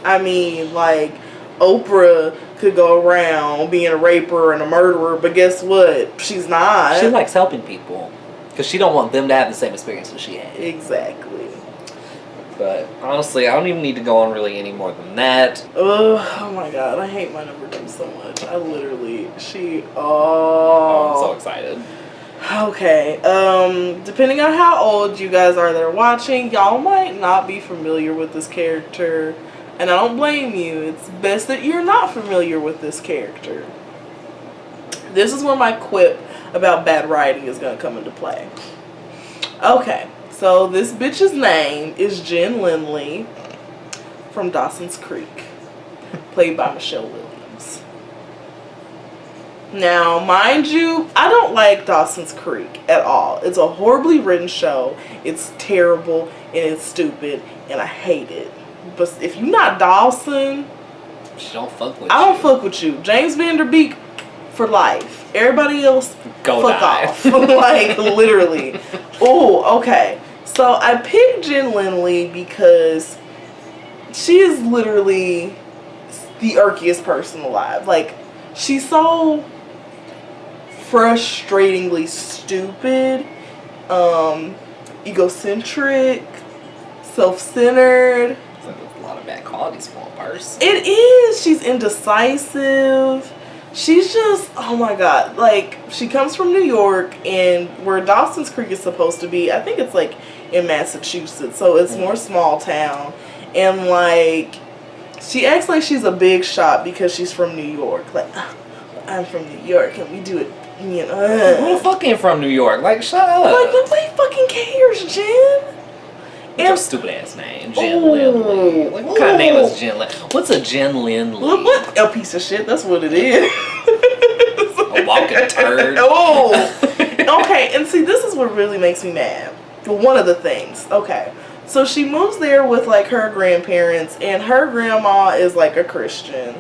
I mean, like, Oprah could go around being a raper and a murderer, but guess what? She's not. She likes helping people because she don't want them to have the same experience that she had. Exactly. But honestly, I don't even need to go on really any more than that. Oh my god, I hate my number 2 so much. I literally, I'm so excited. Okay, depending on how old you guys are that are watching, y'all might not be familiar with this character. And I don't blame you. It's best that you're not familiar with this character. This is where my quip about bad writing is going to come into play. Okay, so this bitch's name is Jen Lindley from Dawson's Creek, played by Michelle Williams. Now, mind you, I don't like Dawson's Creek at all. It's a horribly written show. It's terrible and it's stupid and I hate it. But if you're not Dawson, she don't fuck with I don't fuck with you. James Vanderbeek for life. Everybody else, go fuck die. off. Like, literally. Oh, okay. So I picked Jen Lindley because she is literally the irkiest person alive. Like, she's so frustratingly stupid, egocentric, self-centered. A lot of bad qualities for one person. It is. She's indecisive. She's just, oh my god. Like, she comes from New York, and where Dawson's Creek is supposed to be, I think it's like in Massachusetts, so it's more small town. And like, she acts like she's a big shot because she's from New York. Like, I'm from New York and we do it, you know. Who the fuck ain't from New York? Like, shut up. Like, nobody fucking cares, Jen. What's your stupid ass name? Jen Lindley. Like, what kind of name is Jen Lindley? What's a Jen Lindley? What? A piece of shit. That's what it is. A walking turd. Oh. Okay, and see, this is what really makes me mad. Well, one of the things. Okay. So she moves there with, like, her grandparents, and her grandma is, like, a Christian.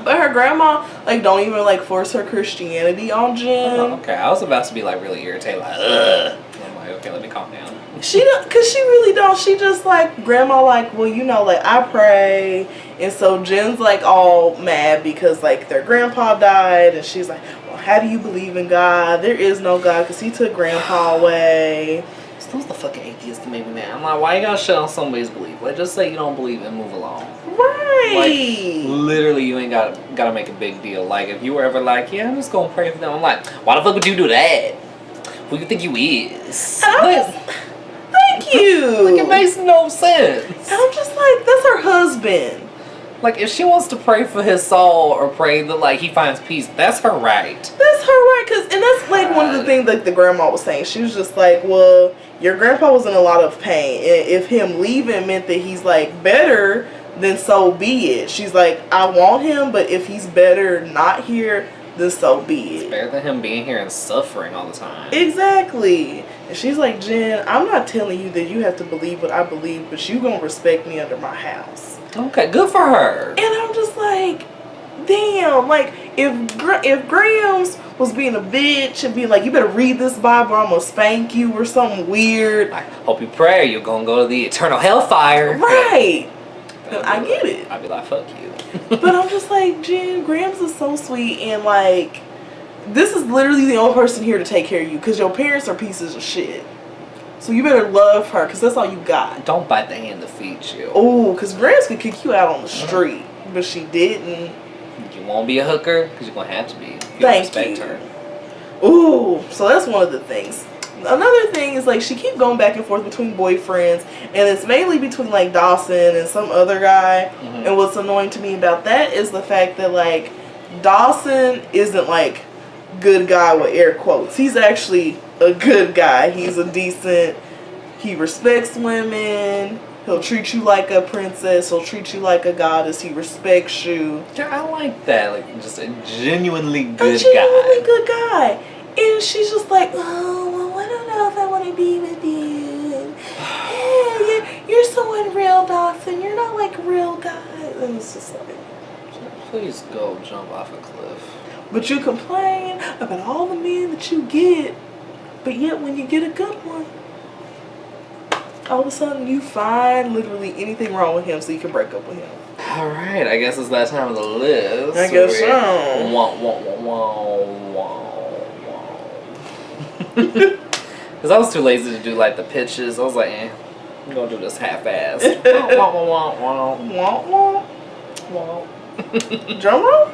But her grandma, like, don't even, like, force her Christianity on Jen. Oh, okay, I was about to be, like, really irritated, like, ugh. I'm like, okay, let me calm down. She don't, cause she really don't. She just, like, grandma, like, well, you know, like, I pray. And so Jen's, like, all mad because, like, their grandpa died. And she's like, well, how do you believe in God? There is no God because he took grandpa away. So those the fucking atheists that made me mad. I'm like, why you gotta shut on somebody's belief? Like, just say you don't believe and move along. Right. Like, literally, you ain't gotta make a big deal. Like, if you were ever like, yeah, I'm just gonna pray for them. I'm like, why the fuck would you do that? Who you think you is? Thank you. Like, it makes no sense. And I'm just like, that's her husband. Like, if she wants to pray for his soul or pray that, like, he finds peace, that's her right. That's her right. And that's, like, one of the things, like, the grandma was saying. She was just like, well, your grandpa was in a lot of pain. And if him leaving meant that he's, like, better, then so be it. She's like, I want him, but if he's better not here, then so be it. It's better than him being here and suffering all the time. Exactly. And she's like, Jen, I'm not telling you that you have to believe what I believe, but you gonna respect me under my house. Okay, good for her. And I'm just like, damn, like, if Grams was being a bitch and being like, you better read this Bible or I'm gonna spank you or something weird. I hope you pray you're gonna go to the eternal hellfire. Right. And I get it. I'd be like, fuck you. But I'm just like, Jen, Grams is so sweet, and like, this is literally the only person here to take care of you because your parents are pieces of shit. So you better love her because that's all you got. Don't bite the hand that feeds you. Oh, because Grams could kick you out on the street, but she didn't. You won't be a hooker because you're gonna have to be. Thank you. Her. Ooh, so that's one of the things. Another thing is, like, she keep going back and forth between boyfriends, and it's mainly between, like, Dawson and some other guy. Mm-hmm. And what's annoying to me about that is the fact that, like, Dawson isn't, like, good guy with air quotes. He's actually a good guy. He's a decent, he respects women. He'll treat you like a princess. He'll treat you like a goddess. He respects you. Yeah, I like that. Like, just a genuinely good guy. A genuinely good guy. And she's just like, oh, well, I don't know if I want to be with you. Yeah, you're so unreal, Dawson. You're not like a real guy. And it's just like, please go jump off a cliff. But you complain about all the men that you get, but yet when you get a good one, all of a sudden you find literally anything wrong with him so you can break up with him. Alright, I guess it's that time of the list. I guess so. Because I was too lazy to do like the pitches. I was like, I'm gonna do this half-assed. Drum roll?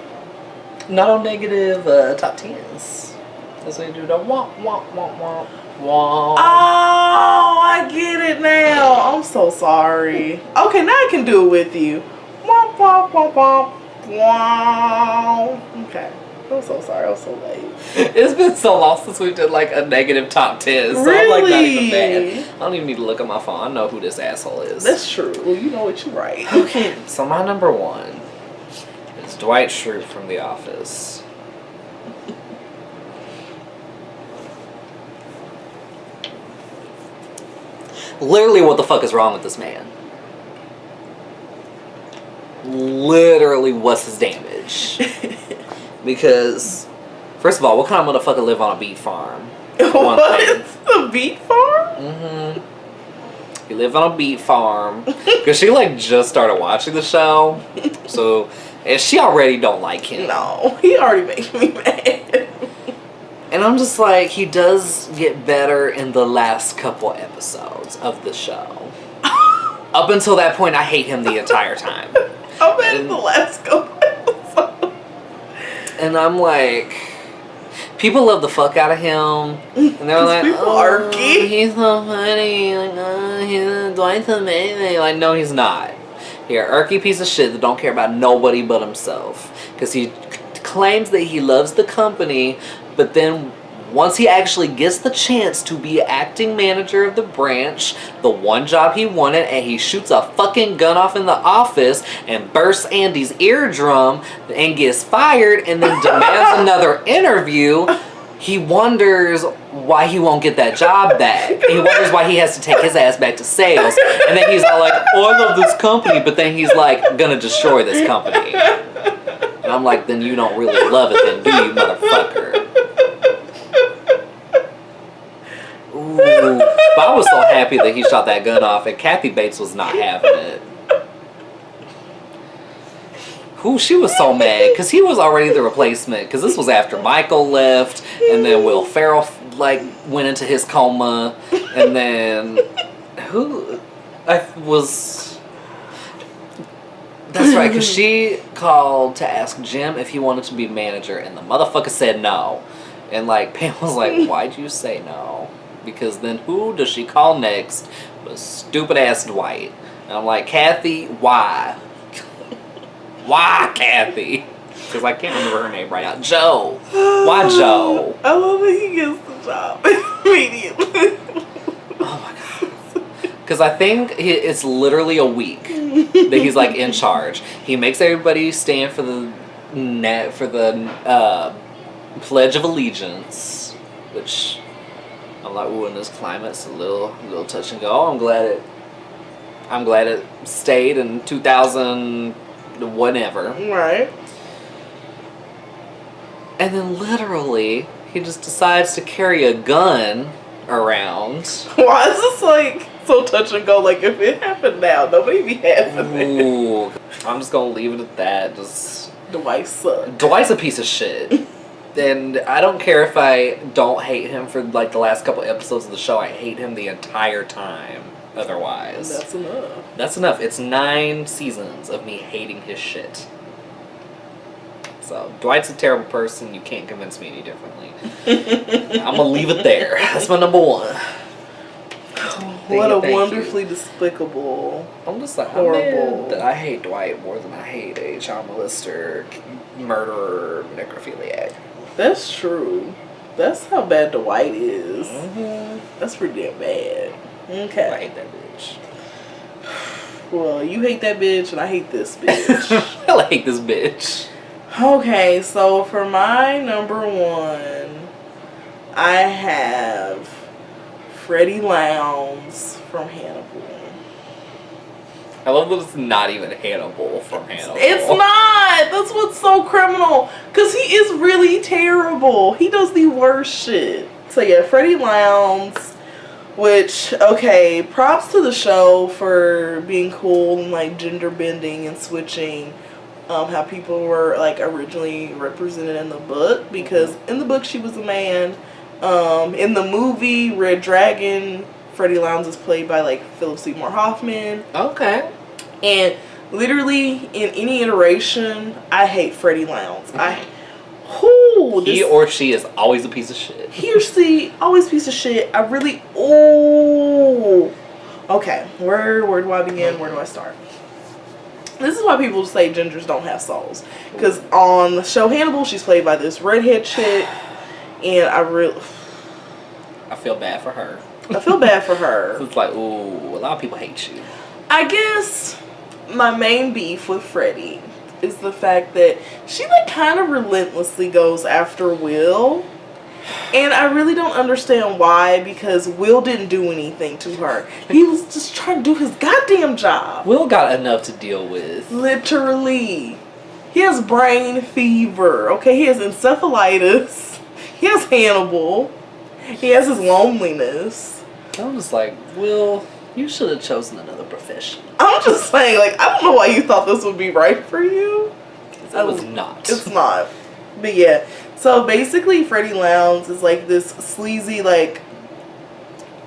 Not on negative top 10s. That's what you do the womp womp womp womp womp. Oh, I get it now. I'm so sorry. Okay, now I can do it with you. Womp womp womp womp womp. Okay. I'm so sorry. I was so late. It's been so long since we did like a negative top 10. So really? I'm like not even mad. I don't even need to look at my phone. I know who this asshole is. That's true. Well, you know what you're right. Okay, so my number one is Dwight Schrute from The Office. Literally, what the fuck is wrong with this man? Literally, what's his damage? Because, first of all, what kind of motherfucker live on a beet farm? What? A beet farm? Mm-hmm. He lived on a beet farm. Because she, like, just started watching the show. So, and she already don't like him. No, he already makes me mad. And I'm just like, he does get better in the last couple episodes of the show. Up until that point, I hate him the entire time. I'm in the last couple episodes. And I'm like, people love the fuck out of him. And they're like, oh, he's so funny. Like, Dwight's amazing. Like, no, he's not. You're an irky piece of shit that don't care about nobody but himself. Because he claims that he loves the company, but then once he actually gets the chance to be acting manager of the branch, the one job he wanted, and he shoots a fucking gun off in the office and bursts Andy's eardrum and gets fired and then demands another interview, he wonders why he won't get that job back. He wonders why he has to take his ass back to sales. And then he's all like, oh, I love this company, but then he's like, gonna destroy this company. And I'm like, then you don't really love it then, do you, motherfucker? Ooh. But I was so happy that he shot that gun off, and Kathy Bates was not having it. Ooh, she was so mad, because he was already the replacement, because this was after Michael left, and then Will Ferrell, like, went into his coma, and then, that's right, because she called to ask Jim if he wanted to be manager, and the motherfucker said no. And, like, Pam was like, why'd you say no? Because then who does she call next but stupid-ass Dwight? And I'm like, Kathy, why? Why, Kathy? Because I can't remember her name right now. Joe. Why Joe? I love that he gets the job immediately. Oh my god. Because I think it's literally a week that he's like in charge. He makes everybody stand for the Pledge of Allegiance, which I'm like, ooh, in this climate, it's a little touch and go. I'm glad it stayed in 2000. Whatever. Right. And then literally, he just decides to carry a gun around. Why is this like so touch and go? Like, if it happened now, nobody be having it. Ooh. I'm just gonna leave it at that. Just Dwight sucks. Dwight's a piece of shit. And I don't care if I don't hate him for like the last couple episodes of the show. I hate him the entire time. Otherwise, That's enough. That's enough. It's 9 seasons of me hating his shit. So Dwight's a terrible person. You can't convince me any differently. I'm gonna leave it there. That's my number 1. What a wonderfully despicable. I'm just like, horrible. That I hate Dwight more than I hate a child molester, murderer, necrophiliac. That's true. That's how bad Dwight is. Mm-hmm. That's pretty damn bad. Okay. I hate that bitch. Well, you hate that bitch and I hate this bitch. I hate this bitch. Okay, so for my number 1, I have Freddie Lowndes from Hannibal. I love that it's not even Hannibal from Hannibal. It's not! That's what's so criminal. Because he is really terrible. He does the worst shit. So yeah, Freddie Lowndes. Which, okay, props to the show for being cool and like gender bending and switching how people were like originally represented in the book, because in the book she was a man. In the movie Red Dragon, Freddie Lowndes is played by like Philip Seymour Hoffman. Okay. And literally in any iteration, I hate Freddie Lowndes. He or she is always a piece of shit. He or she, always a piece of shit. I really, oh. Okay, where do I begin? Where do I start? This is why people say gingers don't have souls. Because on the show Hannibal, she's played by this redhead chick. And I feel bad for her. I feel bad for her. It's like, ooh, a lot of people hate you. I guess my main beef with Freddie is the fact that she like kind of relentlessly goes after Will, and I really don't understand why, because Will didn't do anything to her. He was just trying to do his goddamn job. Will got enough to deal with. Literally. He has brain fever, okay? He has encephalitis. He has Hannibal. He has his loneliness. I'm just like, Will, you should have chosen another profession. I'm just saying, like, I don't know why you thought this would be right for you. It was not. It's not. But yeah. So basically Freddie Lowndes is like this sleazy, like,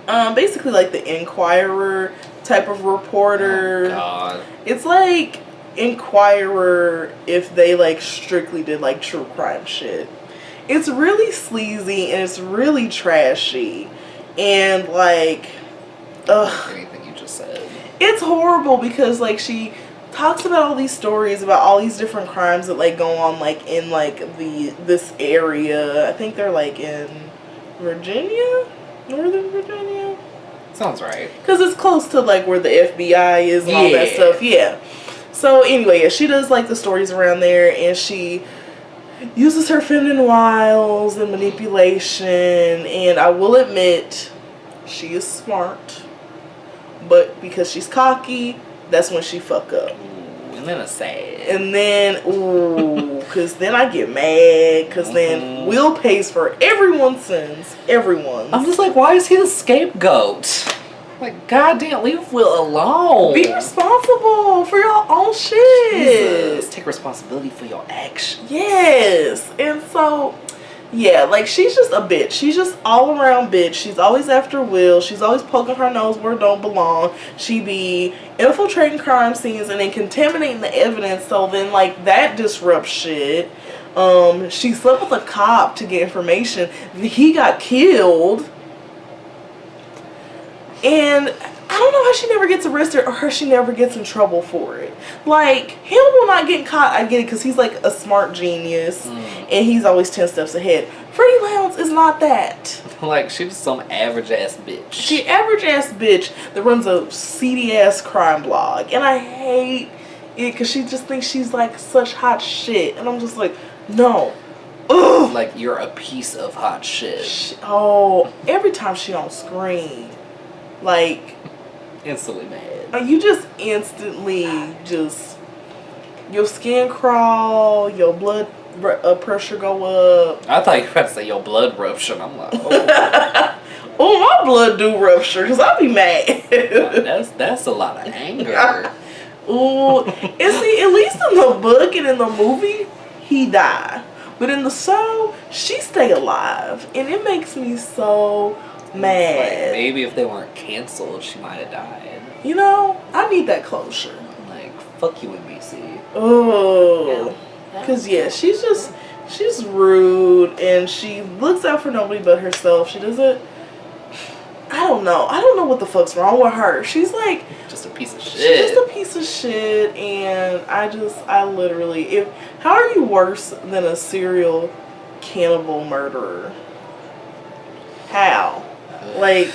basically like the Inquirer type of reporter. Oh, God. It's like Inquirer if they like strictly did like true crime shit. It's really sleazy and it's really trashy. And like, ugh. Anything you just said. It's horrible because like she talks about all these stories about all these different crimes that like go on like in like this area. I think they're like in Virginia, Northern Virginia. Sounds right. Because it's close to like where the FBI is and all that stuff. Yeah. So anyway, yeah, she does like the stories around there, and she uses her feminine wiles and manipulation. And I will admit, she is smart. But because she's cocky, that's when she fuck up. Ooh, And then it's sad. And then, ooh, because then I get mad. Because then Will pays for everyone's sins. Everyone's. I'm just like, why is he the scapegoat? Like, goddamn, leave Will alone. Be responsible for your own shit. Jesus. Take responsibility for your actions. Yes. And so, yeah, like, she's just a bitch. She's just all around bitch. She's always after Will. She's always poking her nose where it don't belong. She be infiltrating crime scenes and then contaminating the evidence. So then, like, that disrupts shit. She slept with a cop to get information. He got killed. And I don't know how she never gets arrested or how she never gets in trouble for it. Like, Hannibal not getting caught, I get it, because he's like a smart genius and he's always 10 steps ahead. Freddie Lounds is not that. Like, she's just some average ass bitch. She average ass bitch that runs a seedy ass crime blog. And I hate it because she just thinks she's like such hot shit. And I'm just like, no. Ugh. Like, you're a piece of hot shit. Oh, every time she on screen. Like, Instantly mad. you just instantly just, your skin crawl, your blood pressure go up. I thought you were about to say your blood rupture. I'm like, oh. Oh, my blood do rupture because I be mad. That's a lot of anger. Ooh, and see, at least in the book and in the movie, he died. But in the show, she stay alive. And it makes me so mad. Like, maybe if they weren't canceled, she might have died. You know, I need that closure. Like, fuck you, NBC. Oh, because she's rude and she looks out for nobody but herself. She doesn't. I don't know what the fuck's wrong with her. She's like just a piece of shit. She's just a piece of shit, and I literally, how are you worse than a serial cannibal murderer? How? Like,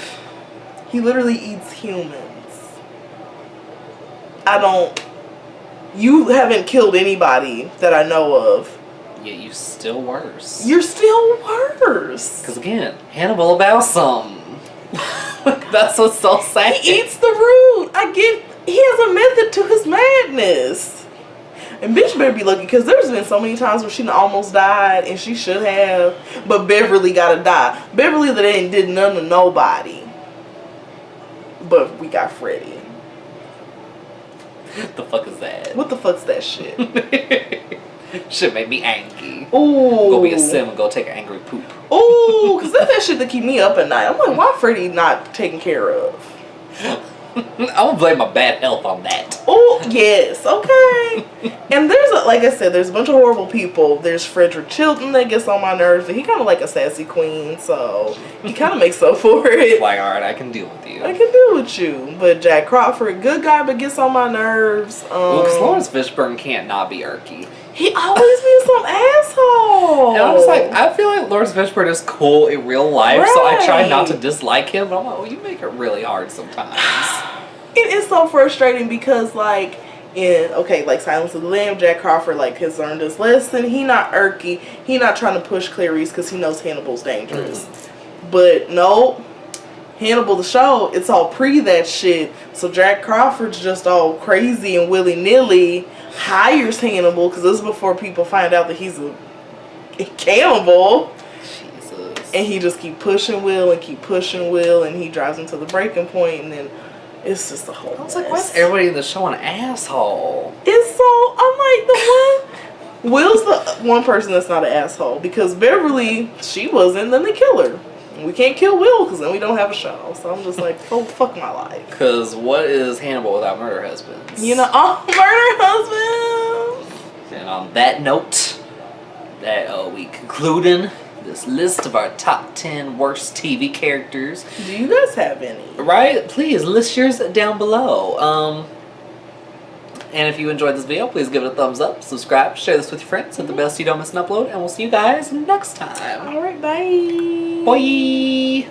he literally eats humans. You haven't killed anybody that I know of. Yet you're still worse. You're still worse. Because again, Hannibal about something. That's what's so sad. He eats the root. He has a method to his madness. And bitch better be lucky, because there's been so many times where she almost died and she should have, but Beverly gotta die. Beverly that ain't did nothing to nobody. But we got Freddie. What the fuck is that? What the fuck's that shit? Shit made me angry. Ooh. Go be a sim and go take an angry poop. Ooh, because that's that shit that keep me up at night. I'm like, why Freddie not taken care of? I'm gonna blame my bad health on that. Oh, yes, okay. And like I said, there's a bunch of horrible people. There's Frederick Chilton that gets on my nerves. He kind of like a sassy queen, so he kind of makes up for it. Like, alright, I can deal with you. I can deal with you. But Jack Crawford, good guy, but gets on my nerves. Well, because Lawrence Fishburne can't not be irky. He always be some asshole. And I'm just like, I feel like Lawrence Fishburne is cool in real life, right. so I try not to dislike him, but I'm like, well, you make it really hard sometimes. It is so frustrating because, like, like Silence of the Lamb, Jack Crawford, like, has learned his lesson. He not irky. He not trying to push Clarice because he knows Hannibal's dangerous. But, no. Hannibal the show, it's all pre that shit. So Jack Crawford's just all crazy and willy-nilly hires Hannibal, because this is before people find out that he's a cannibal. Jesus. And he just keep pushing Will and he drives him to the breaking point, and then it's just a whole I was like, why is everybody in the show an asshole? It's so, I'm like, the one, Will's the one person that's not an asshole, because Beverly, she wasn't, then they kill her. We can't kill Will because then we don't have a show. So I'm just like, oh, fuck my life. Because what is Hannibal without murder husbands? You know, oh, murder husbands. And on that note, we concluding this list of our top 10 worst TV characters. Do you guys have any? Right? Please list yours down below. And if you enjoyed this video, please give it a thumbs up, subscribe, share this with your friends, hit the bell so you don't miss an upload, and we'll see you guys next time. All right, bye. Bye.